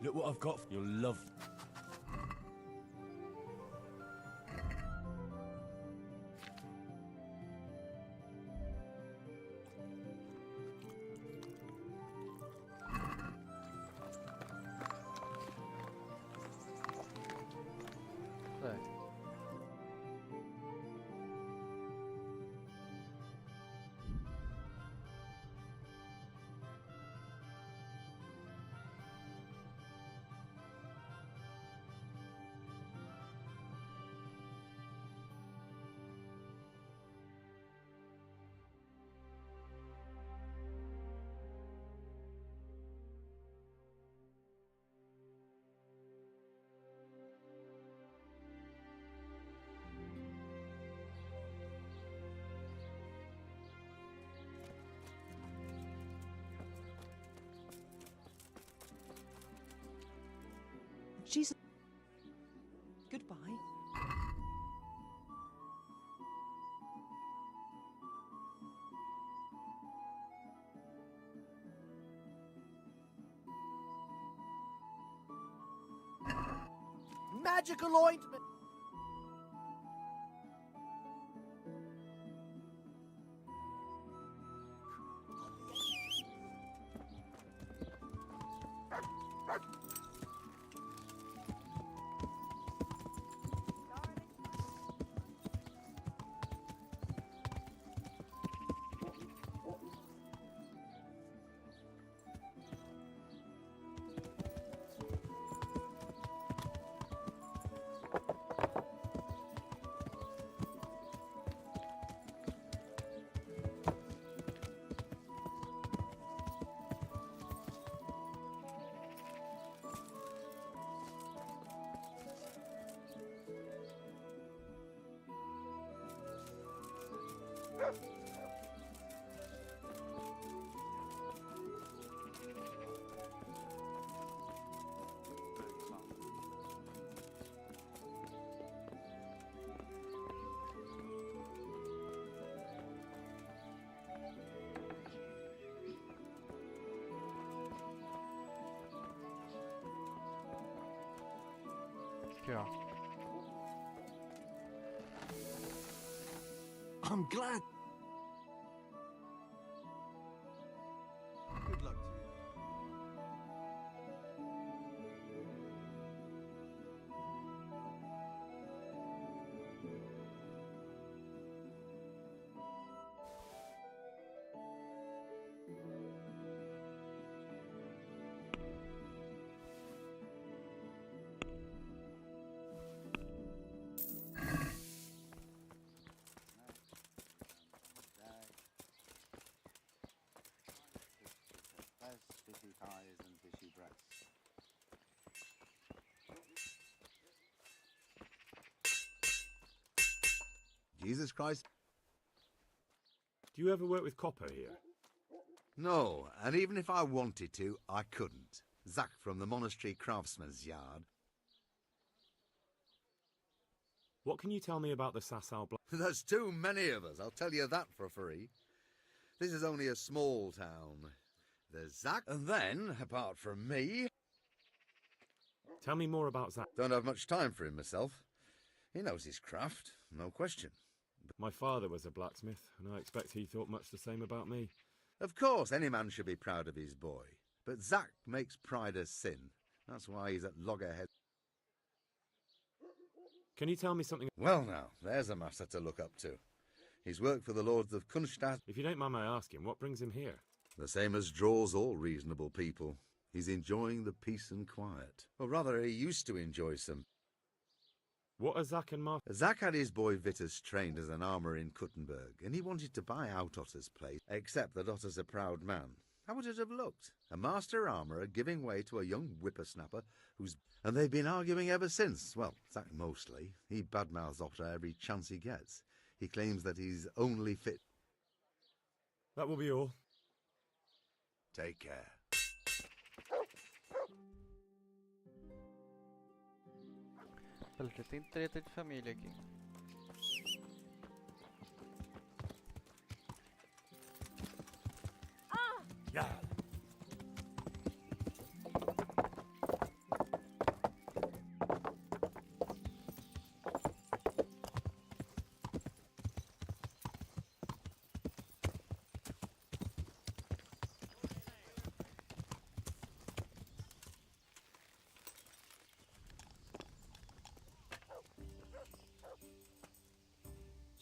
Look what I've got. You'll love. There. She's... Goodbye. Magical ointment! Aqui, ó. I'm glad. Good luck to you. Fishy thighs and fishy breasts. Jesus Christ. Do you ever work with copper here? No, and even if I wanted to, I couldn't. Zach from the monastery craftsman's yard. What can you tell me about the Sasau Black? There's too many of us, I'll tell you that for free. This is only a small town. There's Zach, and then, apart from me... Tell me more about Zach. Don't have much time for him myself. He knows his craft, no question. My father was a blacksmith, and I expect he thought much the same about me. Of course, any man should be proud of his boy. But Zach makes pride a sin. That's why he's at loggerhead. Can you tell me something? Well now, there's a master to look up to. He's worked for the lords of Kunstadt. If you don't mind my asking, what brings him here? The same as draws all reasonable people. He's enjoying the peace and quiet. Or rather, he used to enjoy some. What are Zach and Mark? Zach had his boy Vitus trained as an armourer in Kuttenberg, and he wanted to buy out Otter's place, except that Otter's a proud man. How would it have looked? A master armourer giving way to a young whippersnapper who's... And they've been arguing ever since. Well, Zach mostly. He badmouths Otter every chance he gets. He claims that he's only fit... That will be all. Take care. Pelo jeito tem treta de família aqui. Yeah.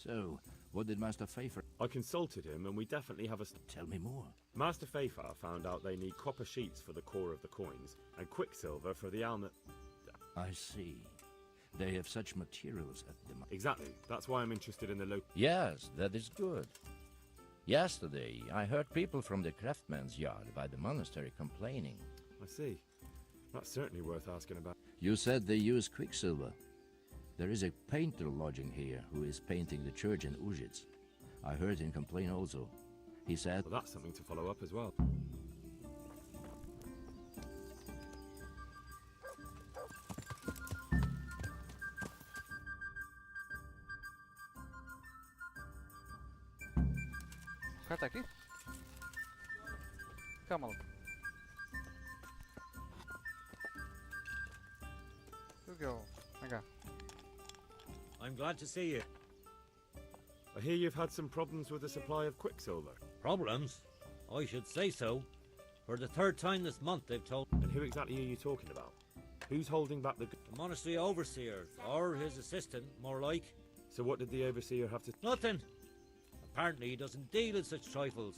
So, what did Master Pfeiffer... I consulted him, and we definitely have a... Tell me more. Master Pfeiffer found out they need copper sheets for the core of the coins, and quicksilver for the almond... I see. They have such materials at the... Exactly. That's why I'm interested in the local... Yes, that is good. Yesterday, I heard people from the craftsman's yard by the monastery complaining. I see. That's certainly worth asking about. You said they use quicksilver. There is a painter lodging here who is painting the church in Ujits. I heard him complain also. He said... Well, that's something to follow up as well. O cara tá aqui? Calma, maluco. You go. Vem cá. I'm glad to see you. I hear you've had some problems with the supply of quicksilver. Problems? I should say so. For the third time this month, they've told... And who exactly are you talking about? Who's holding back the... The monastery overseer, or his assistant, more like. So what did the overseer have to... Nothing. Apparently he doesn't deal in such trifles.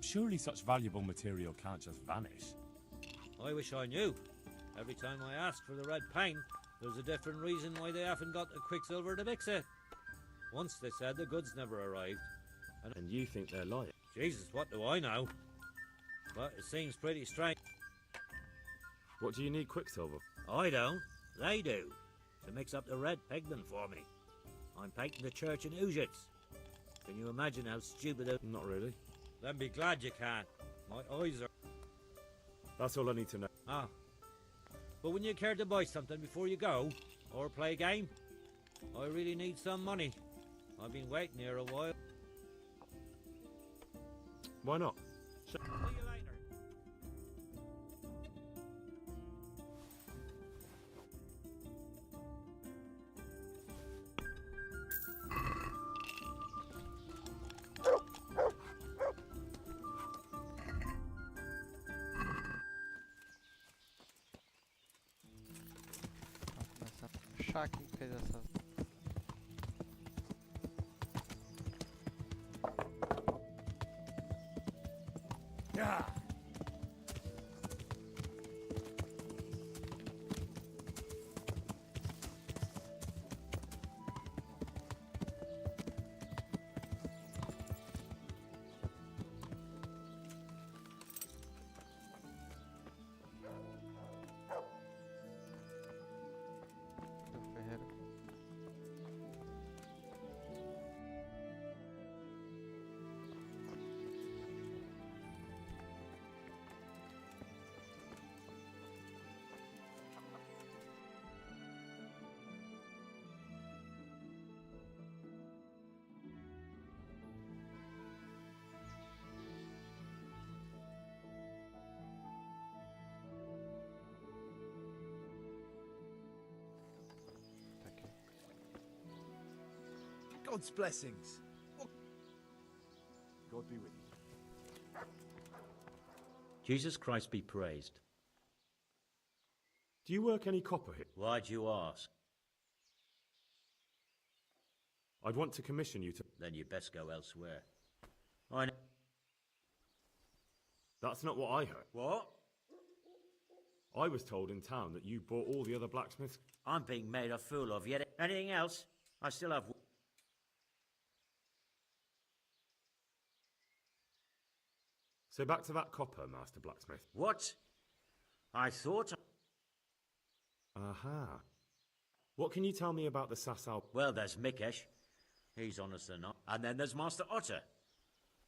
Surely such valuable material can't just vanish. I wish I knew. Every time I ask for the red paint, there's a different reason why they haven't got the quicksilver to mix it. Once they said the goods never arrived. And you think they're lying? Jesus, what do I know? But it seems pretty strange. What do you need quicksilver? I don't. They do. To mix up the red pigment for me. I'm painting the church in Ujits. Can you imagine how stupid it... Not really. Then be glad you can. My eyes are... That's all I need to know. Ah. But wouldn't you care to buy something before you go? Or play a game? I really need some money. I've been waiting here a while. Why not? See you later. Vamos começar a puxar aqui, fez essas... do ferreiro. Tá aqui. God's blessings. God be with you. Jesus Christ be praised. Do you work any copper here? Why'd you ask? I'd want to commission you to... Then you best go elsewhere. I know. That's not what I heard. What? I was told in town that you bought all the other blacksmiths... I'm being made a fool of yet. Anything else? I still have... So back to that copper, Master Blacksmith. What? I thought... Aha. What can you tell me about the Sasau... Well, there's Mikesh. He's honest enough. And then there's Master Otter.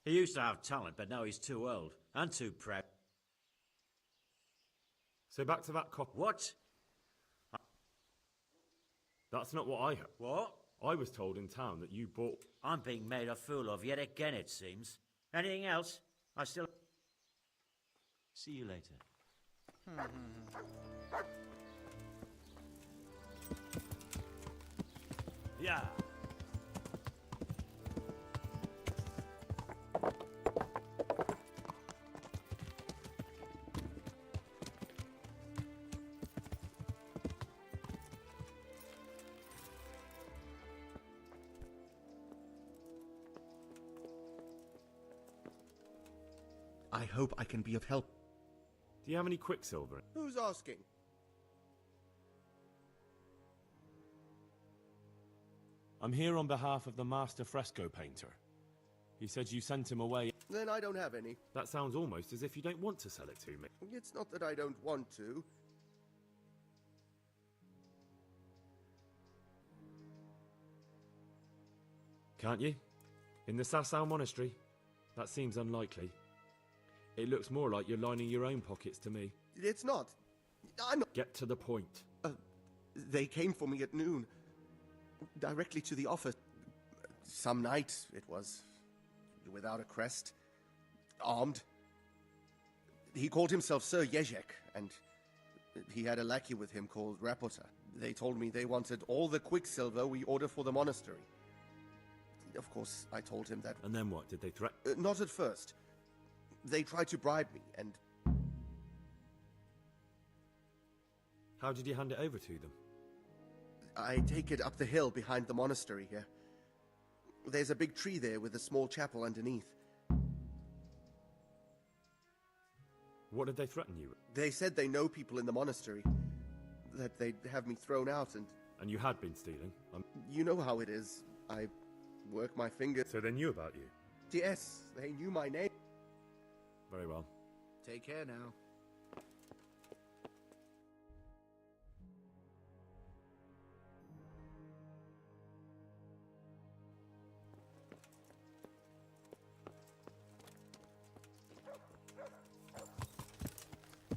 He used to have talent, but now he's too old. And too proud. So back to that copper... What? That's not what I heard. What? I was told in town that you bought... I'm being made a fool of yet again, it seems. Anything else? I still... See you later. Yeah. I hope I can be of help. Do you have any quicksilver? Who's asking? I'm here on behalf of the master fresco painter. He said you sent him away. Then I don't have any. That sounds almost as if you don't want to sell it to me. It's not that I don't want to. Can't you? In the Sasau monastery? That seems unlikely. It looks more like you're lining your own pockets to me. It's not. I'm not. Get to the point. They came for me at noon. Directly to the office. Some night, it was. Without a crest. Armed. He called himself Sir Jezek, and he had a lackey with him called Rapota. They told me they wanted all the quicksilver we order for the monastery. Of course, I told him that... And then what? Did they threaten? Not at first. They tried to bribe me, and... How did you hand it over to them? I take it up the hill behind the monastery here. There's a big tree there with a small chapel underneath. What did they threaten you with? They said they know people in the monastery. That they'd have me thrown out and... And you had been stealing? You know how it is. I work my fingers... So they knew about you? Yes, they knew my name. Very well. Take care now.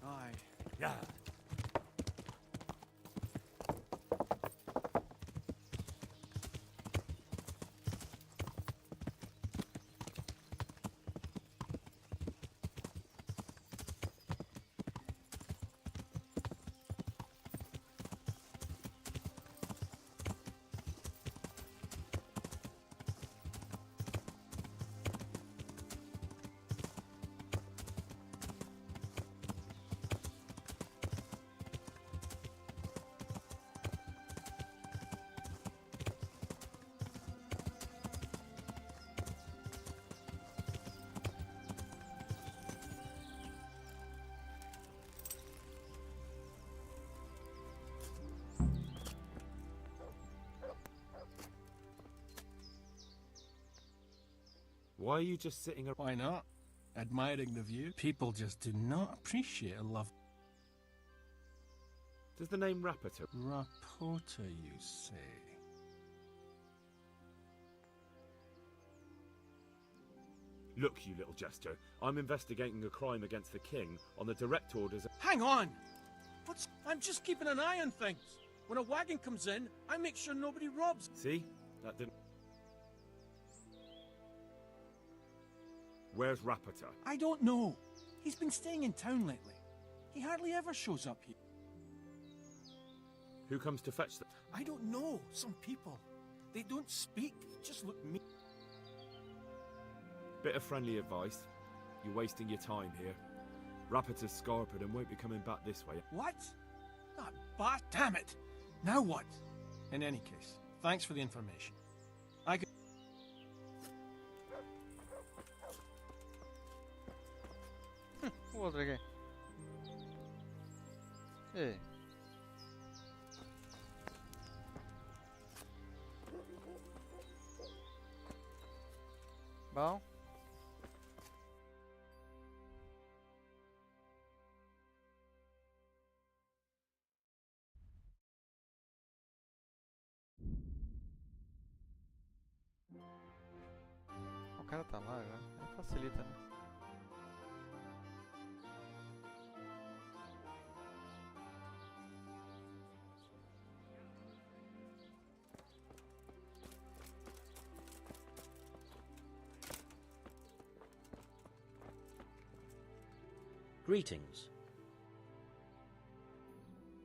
Aye. Yeah. Why are you just sitting around? Why not? Admiring the view. People just do not appreciate a love. Does the name Rapota? Rapota, you say? Look, you little jester. I'm investigating a crime against the king on the direct orders of... Hang on! I'm just keeping an eye on things. When a wagon comes in, I make sure nobody robs. See? That didn't... Where's Rapota? I don't know. He's been staying in town lately. He hardly ever shows up here. Who comes to fetch them? I don't know. Some people. They don't speak. They just look mean. Bit of friendly advice. You're wasting your time here. Rapota's scarpered and won't be coming back this way. What? Ah, bah, damn it! Now what? In any case, thanks for the information. I could... O outro aqui. Ei. Bom. O cara tá lá, já. Aí facilita, né? Greetings.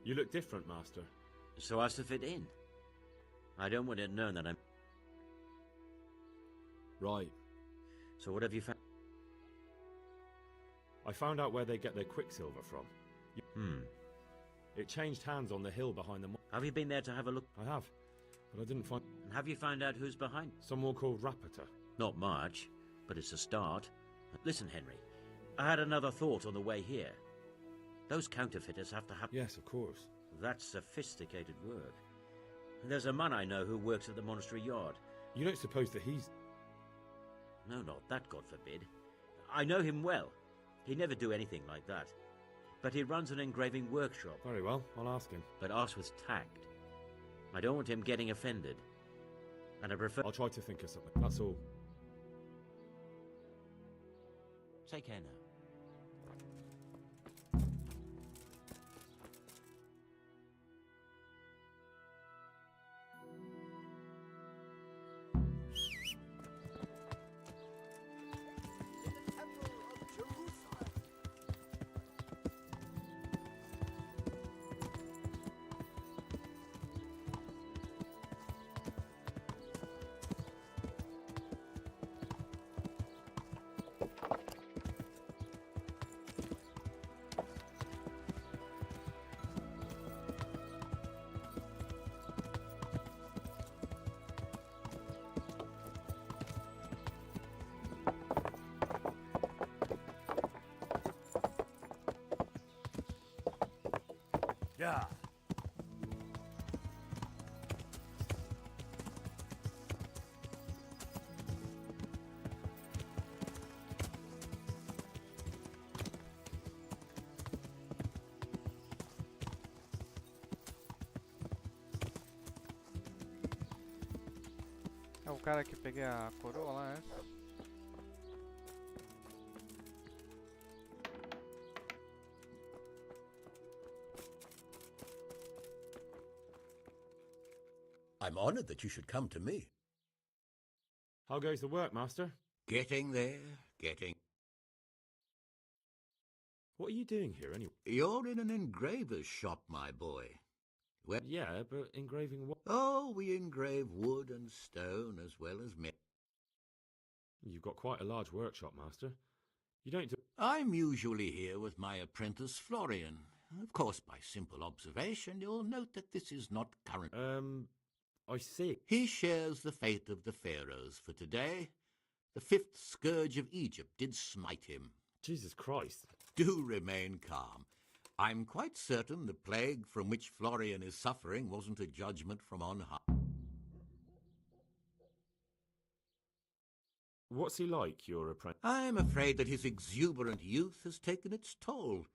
You look different, Master. So as to fit in. I don't want it known that I'm... Right. So what have you found? I found out where they get their quicksilver from. It changed hands on the hill behind the... Have you been there to have a look? I have, but I didn't find... And have you found out who's behind? Someone called Rapota. Not much, but it's a start. Listen, Henry. I had another thought on the way here. Those counterfeiters have to have... Yes, of course. That's sophisticated work. There's a man I know who works at the monastery yard. You don't suppose that he's... No, not that, God forbid. I know him well. He'd never do anything like that. But he runs an engraving workshop. Very well, I'll ask him. But ask with tact. I don't want him getting offended. And I prefer... I'll try to think of something, that's all. Take care now. Yeah. É o cara que peguei a coroa lá, é? I'm honored that you should come to me. How goes the work, Master? Getting there, getting... What are you doing here, anyway? You're in an engraver's shop, my boy. Well, yeah, but engraving what? Oh, we engrave wood and stone as well as metal. You've got quite a large workshop, Master. You don't do... I'm usually here with my apprentice, Florian. Of course, by simple observation, you'll note that this is not current... I see. He shares the fate of the pharaohs, for today the 5th scourge of Egypt did smite him. Jesus Christ. Do remain calm. I'm quite certain the plague from which Florian is suffering wasn't a judgment from on high. What's he like, your apprentice? I'm afraid that his exuberant youth has taken its toll.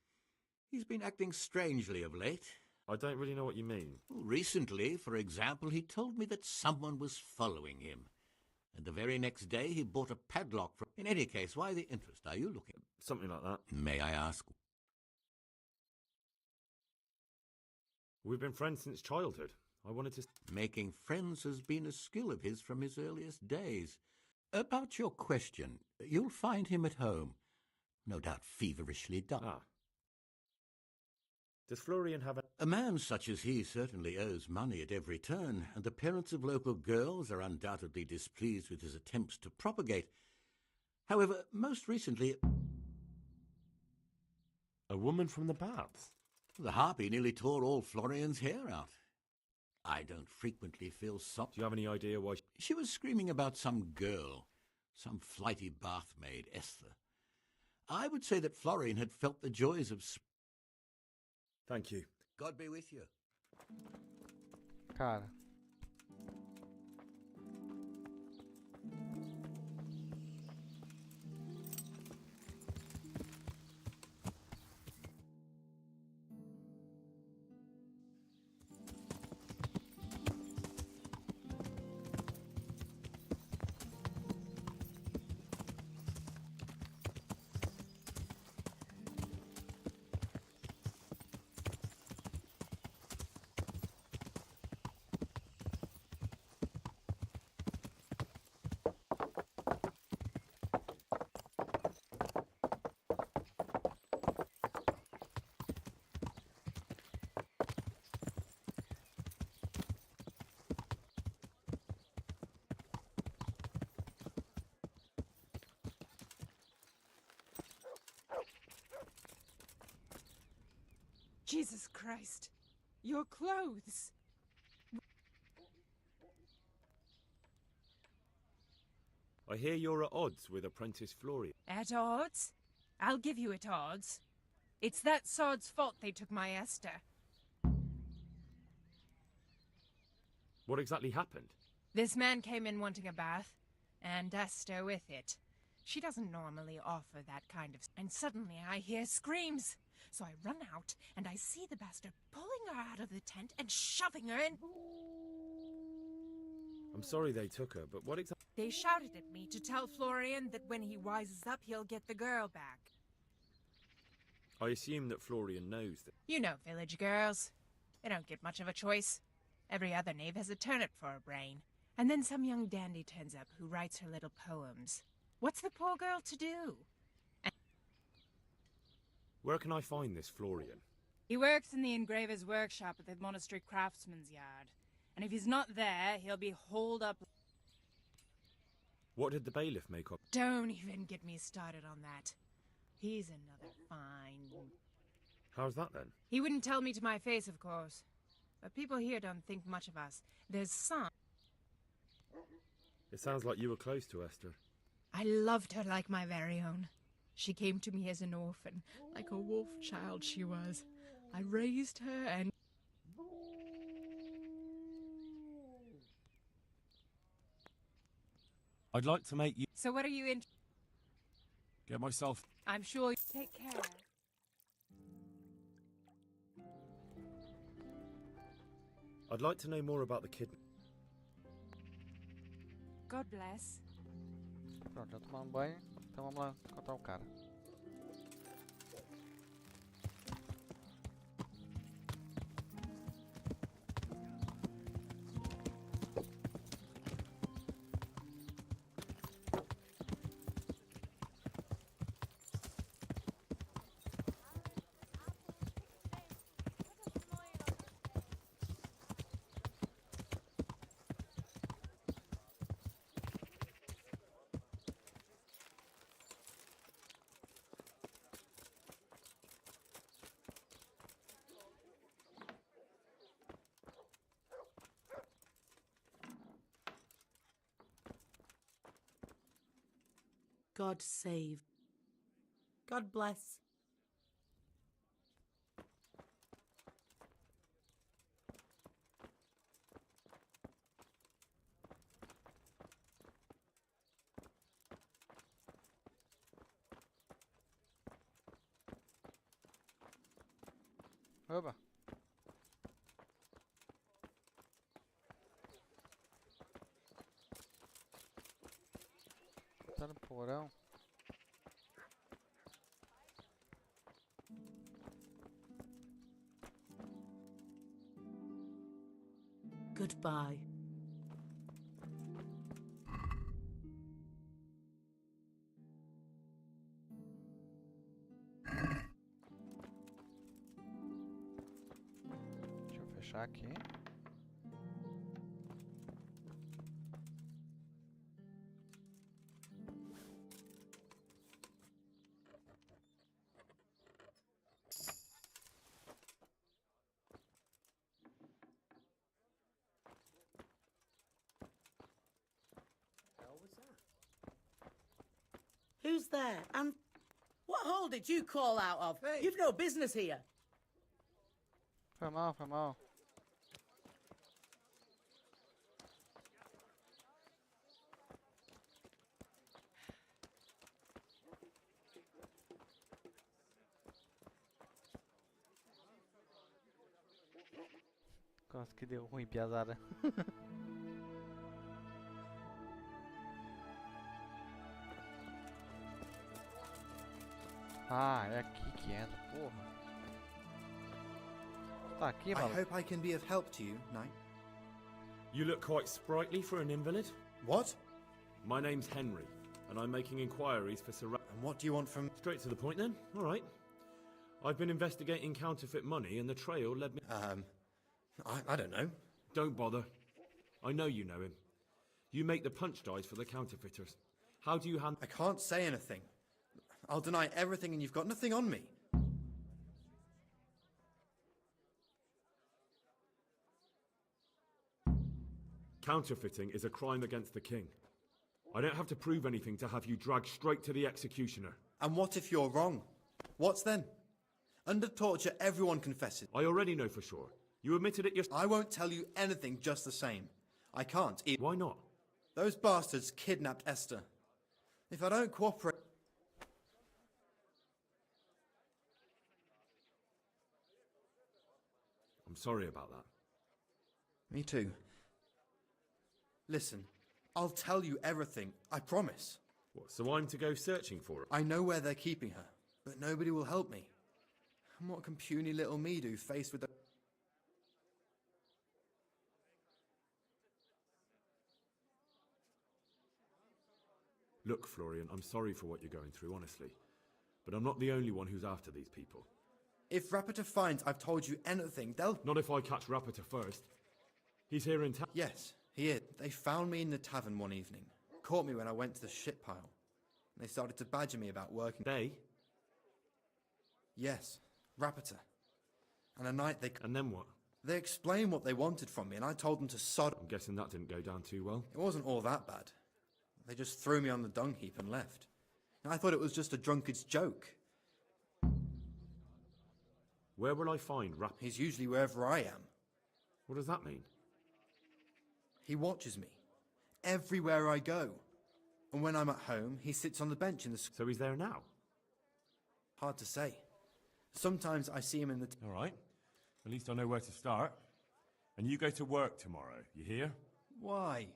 He's been acting strangely of late. I don't really know what you mean. Recently, for example, he told me that someone was following him. And the very next day he bought a padlock from... In any case, why the interest? Are you looking? Something like that. May I ask? We've been friends since childhood. I wanted to... Making friends has been a skill of his from his earliest days. About your question, you'll find him at home. No doubt feverishly done. Ah. Does Florian have a man such as he certainly owes money at every turn, and the parents of local girls are undoubtedly displeased with his attempts to propagate. However, most recently... A woman from the baths? The harpy nearly tore all Florian's hair out. I don't frequently feel sorry. Do you have any idea why... She was screaming about some girl, some flighty bath maid, Esther. I would say that Florian had felt the joys of... Thank you. God be with you. Cara. Jesus Christ. Your clothes. I hear you're at odds with apprentice Florian. At odds? I'll give you it odds. It's that sod's fault they took my Esther. What exactly happened? This man came in wanting a bath, and Esther with it. She doesn't normally offer that kind of... And suddenly I hear screams. So I run out, and I see the bastard pulling her out of the tent and shoving her in... I'm sorry they took her, but what exactly... They shouted at me to tell Florian that when he wises up, he'll get the girl back. I assume that Florian knows that... You know village girls. They don't get much of a choice. Every other knave has a turnip for a brain. And then some young dandy turns up who writes her little poems. What's the poor girl to do? Where can I find this Florian? He works in the engraver's workshop at the monastery craftsman's yard. And if he's not there, he'll be holed up... What did the bailiff make of? Don't even get me started on that. He's another fine... How's that then? He wouldn't tell me to my face, of course. But people here don't think much of us. There's some... It sounds like you were close to Esther. I loved her like my very own. She came to me as an orphan, like a wolf child she was. I raised her and... I'd like to make you... So what are you in... Get myself... I'm sure you... Take care. I'd like to know more about the kid. God bless. Pronto, já tomamos banho. Então vamos lá encontrar o cara. God save. God bless. Oba! Tá no porão. Goodbye. Deixa eu fechar aqui. Who's there? And what hole did you call out of? Hey. You've no business here. Foi mal, foi mal. Quase que deu ruim, piazada. Ah, é aqui que entra, porra. Tá aqui, I mano. hope I can be of help to you, Knight. You look quite sprightly for an invalid. What? My name's Henry, and I'm making inquiries for Sir... And what do you want from... Straight to the point then? All right. I've been investigating counterfeit money, and the trail led me... I don't know. Don't bother. I know you know him. You make the punch dice for the counterfeiters. How do you handle... I can't say anything. I'll deny everything and you've got nothing on me. Counterfeiting is a crime against the king. I don't have to prove anything to have you dragged straight to the executioner. And what if you're wrong? What's then? Under torture, everyone confesses. I already know for sure. You admitted it yourself. I won't tell you anything just the same. I can't. Why not? Those bastards kidnapped Esther. If I don't cooperate... I'm sorry about that. Me too. Listen, I'll tell you everything, I promise. What, so I'm to go searching for her? I know where they're keeping her, but nobody will help me. And what can puny little me do faced with the... Look, Florian, I'm sorry for what you're going through, honestly. But I'm not the only one who's after these people. If Rapiter finds I've told you anything, they'll... Not if I catch Rapiter first. He's here in town. Yes, he is. They found me in the tavern one evening. Caught me when I went to the shit pile. And they started to badger me about working... They? Yes, Rapiter. And a night they... And then what? They explained what they wanted from me, and I told them to sod... I'm guessing that didn't go down too well. It wasn't all that bad. They just threw me on the dung heap and left. And I thought it was just a drunkard's joke. Where will I find Rapiter? He's usually wherever I am. What does that mean? He watches me. Everywhere I go. And when I'm at home, he sits on the bench in the... So he's there now? Hard to say. Sometimes I see him in the... All right. At least I know where to start. And you go to work tomorrow, you hear? Why?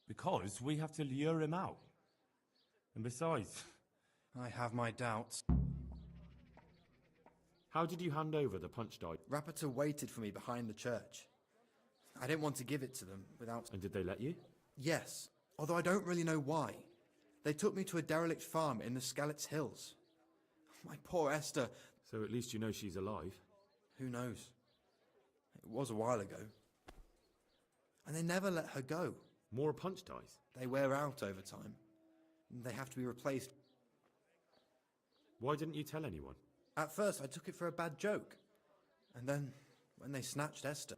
Because we have to lure him out. And besides... I have my doubts. How did you hand over the punch die? Rapiter waited for me behind the church. I didn't want to give it to them without... And did they let you? Yes, although I don't really know why. They took me to a derelict farm in the Skalitz Hills. My poor Esther... So at least you know she's alive. Who knows? It was a while ago. And they never let her go. More punch dies? They wear out over time. They have to be replaced. Why didn't you tell anyone? At first I took it for a bad joke. And then, when they snatched Esther...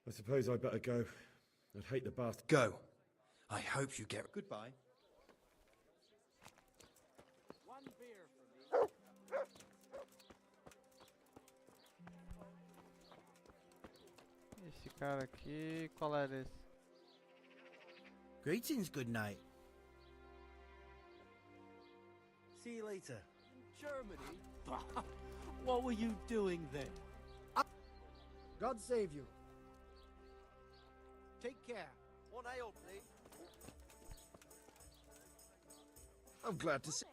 I suppose I'd better go. I'd hate the bastard. Go. I hope you get... Goodbye. One beer for me. Esse cara aqui, qual é desse? Greetings, good night. See you later. Germany? What were you doing then? God save you. Take care. One ale, please. I'm glad to see...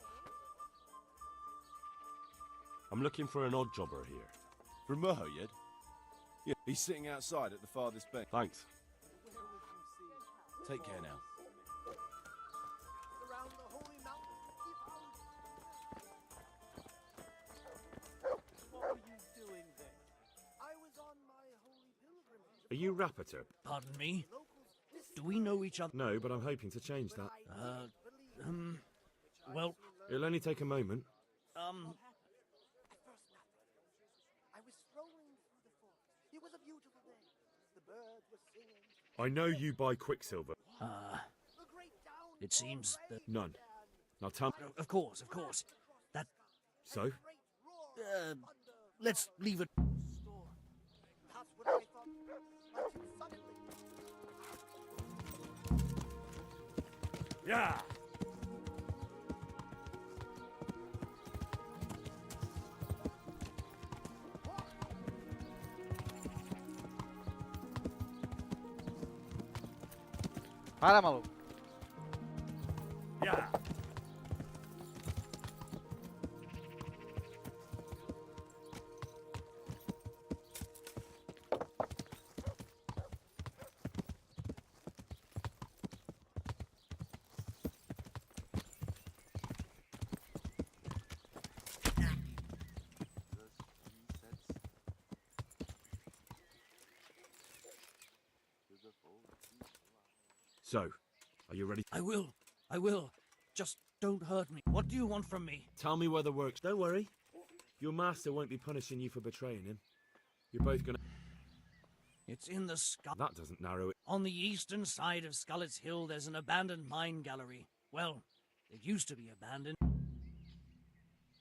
I'm looking for an odd jobber here. From Mohoyed? Yeah, he's sitting outside at the farthest bench. Thanks. Take care now. Around the holy mountain. What were you doing then? I was on my holy pilgrimage. Are you Rapiter? Pardon me? Do we know each other? No, but I'm hoping to change that. Well... It'll only take a moment. I was strolling through the forest. It was a beautiful day. The birds were singing. I know you buy Quicksilver. It seems that... None. Now tell me... Of course. That... So? Let's leave it... That's what I thought. Until suddenly... Yeah! Para, maluco. Yeah! So, are you ready? I will. Just don't hurt me. What do you want from me? Tell me where the work's... Don't worry. Your master won't be punishing you for betraying him. You're both gonna... It's in the That doesn't narrow it. On the eastern side of Skalitz Hill, there's an abandoned mine gallery. Well, it used to be abandoned.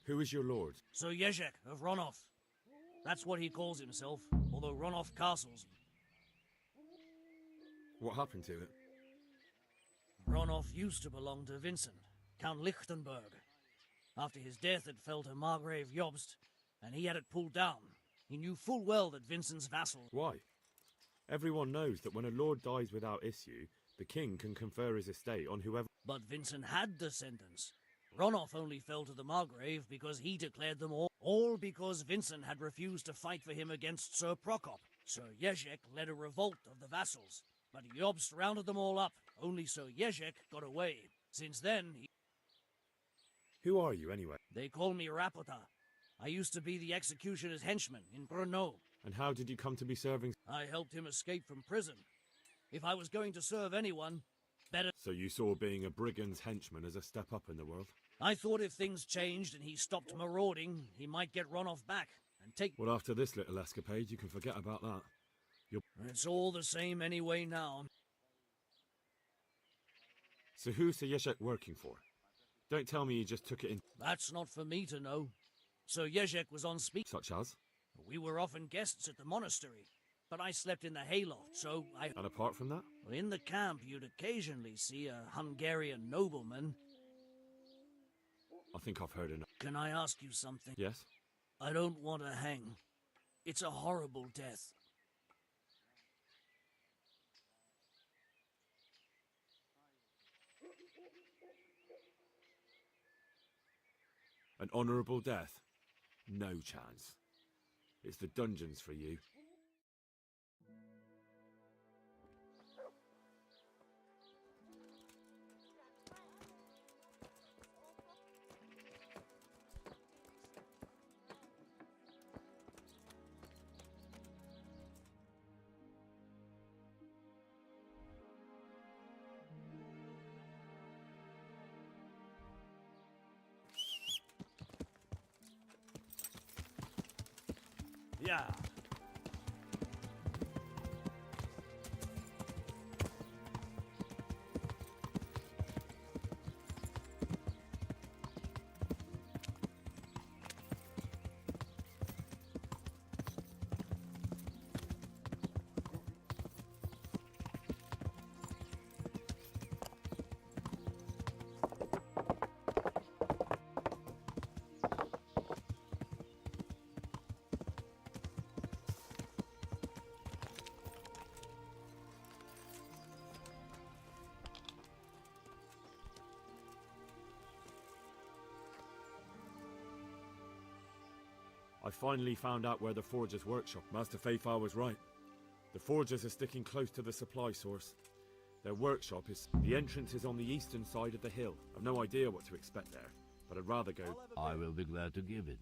Who is your lord? Sir Jezek of Ronoff. That's what he calls himself, although Ronoff Castle's... What happened to it? Ronoff used to belong to Vincent, Count Lichtenberg. After his death, it fell to Margrave Jobst, and he had it pulled down. He knew full well that Vincent's vassals... Why? Everyone knows that when a lord dies without issue, the king can confer his estate on whoever... But Vincent had descendants. Ronoff only fell to the Margrave because he declared them all because Vincent had refused to fight for him against Sir Prokop. Sir Jezek led a revolt of the vassals, but Jobst rounded them all up. Only Sir Jezek got away. Since then, he... Who are you, anyway? They call me Rapota. I used to be the executioner's henchman in Brno. And how did you come to be serving... I helped him escape from prison. If I was going to serve anyone, better... So you saw being a brigand's henchman as a step up in the world? I thought if things changed and he stopped marauding, he might get Ronoff back and take... Well, after this little escapade, you can forget about that. It's all the same anyway now. So who's Sir Jezek working for? Don't tell me you just took it in... That's not for me to know. Sir Jezek was on speak... Such as? We were often guests at the monastery, but I slept in the hayloft, so I... And apart from that? In the camp, you'd occasionally see a Hungarian nobleman. I think I've heard enough. Can I ask you something? Yes? I don't want to hang. It's a horrible death. An honourable death? No chance. It's the dungeons for you. Yeah. I finally found out where the forger's workshop. Master Faithful was right. The forgers are sticking close to the supply source. Their workshop is... The entrance is on the eastern side of the hill. I've no idea what to expect there, but I'd rather go... I will be glad to give it.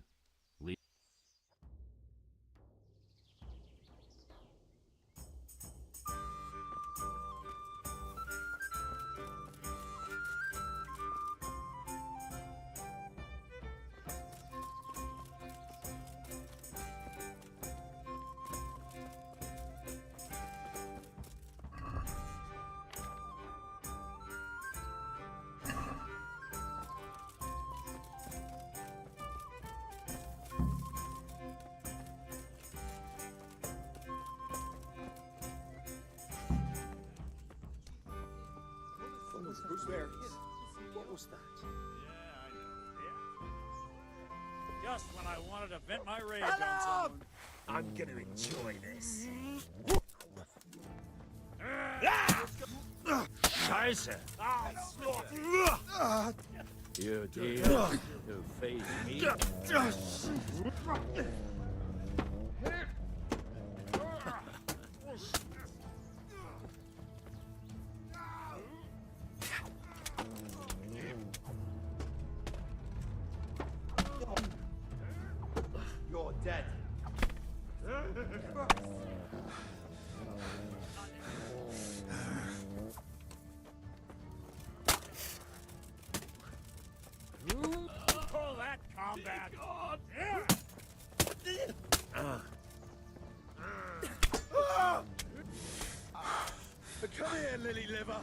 Gooseberries. What was that? Just when I wanted to vent my rage Hello! on someone. I'm gonna enjoy this. Scheiße! You dare to face me? You're dead. Oh, that combat! God. Come here, lily liver.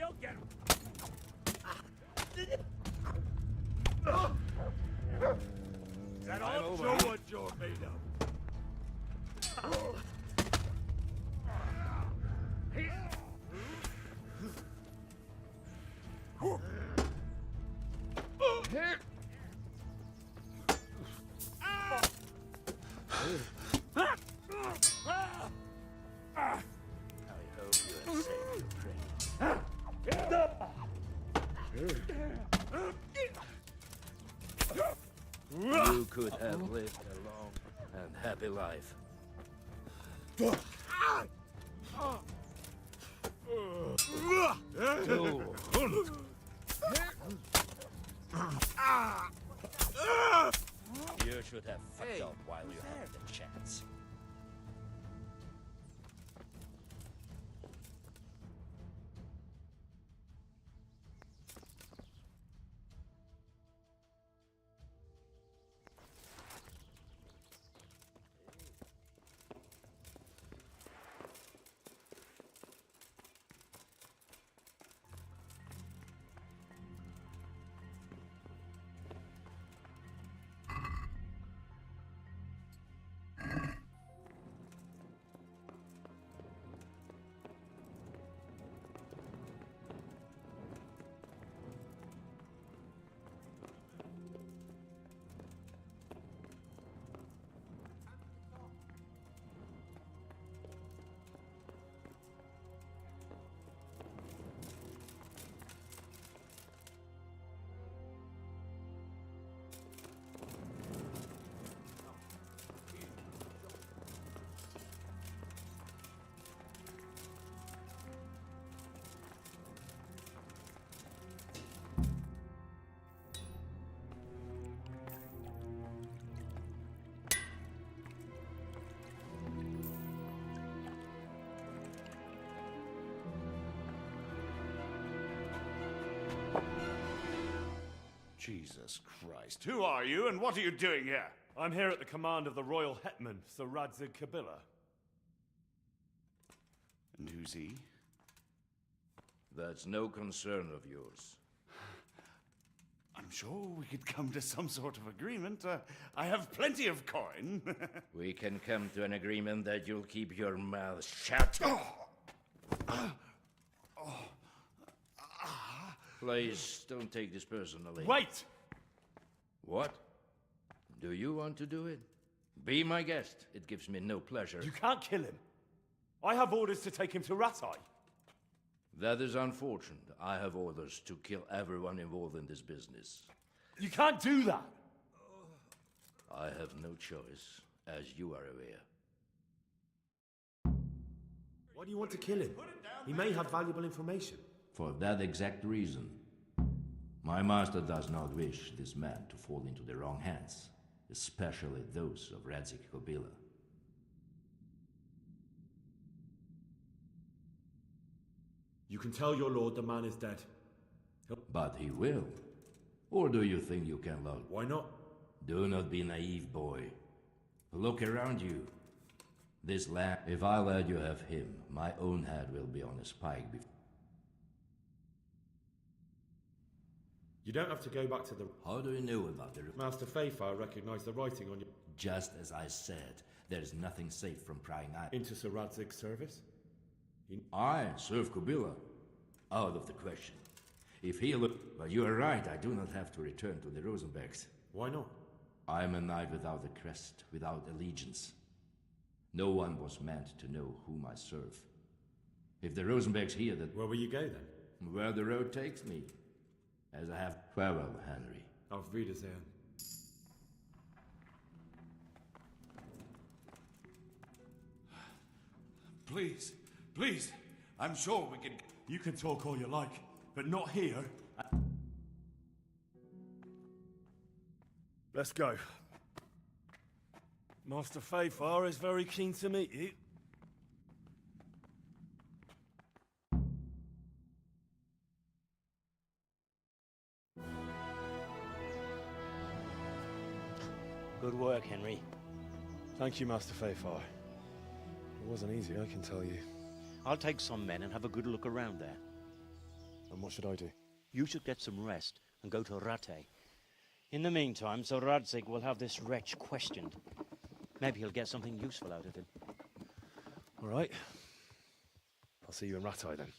You'll get him. Is that all? Show what you're made of. You could have lived a long and happy life. You should have fucked up while you had the chance. Jesus Christ. Who are you and what are you doing here? I'm here at the command of the royal hetman, Sir Radzig Kabila. And who's he? That's no concern of yours. I'm sure we could come to some sort of agreement. I have plenty of coin. We can come to an agreement that you'll keep your mouth shut. Please, don't take this personally. Wait! What? Do you want to do it? Be my guest. It gives me no pleasure. You can't kill him. I have orders to take him to Ratai. That is unfortunate. I have orders to kill everyone involved in this business. You can't do that! I have no choice, as you are aware. Why do you want to kill him? He may have valuable information. For that exact reason. My master does not wish this man to fall into the wrong hands, especially those of Radzig Kabila. You can tell your lord the man is dead. But he will. Or do you think you can love? Why not? Do not be naive, boy. Look around you. This land, if I let you have him, my own head will be on a spike before. You don't have to go back to the... How do you know about the... Master Fayfire recognized the writing on your... Just as I said, there's nothing safe from prying out. Into Sir Radzig's service? I serve Kabila. Out of the question. If he look... But you are right, I do not have to return to the Rosenbergs. Why not? I am a knight without a crest, without allegiance. No one was meant to know whom I serve. If the Rosenbergs hear that... Where will you go then? Where the road takes me. As I have... Farewell, Henry. Auf Wiedersehen. Please, please, I'm sure we can... You can talk all you like, but not here. Let's go. Master Fayfire is very keen to meet you. Good work, Henry. Thank you, Master Fayfire. It wasn't easy, I can tell you. I'll take some men and have a good look around there. And what should I do? You should get some rest and go to Rate. In the meantime, Sir Radzig will have this wretch questioned. Maybe he'll get something useful out of him. All right. I'll see you in Ratai then.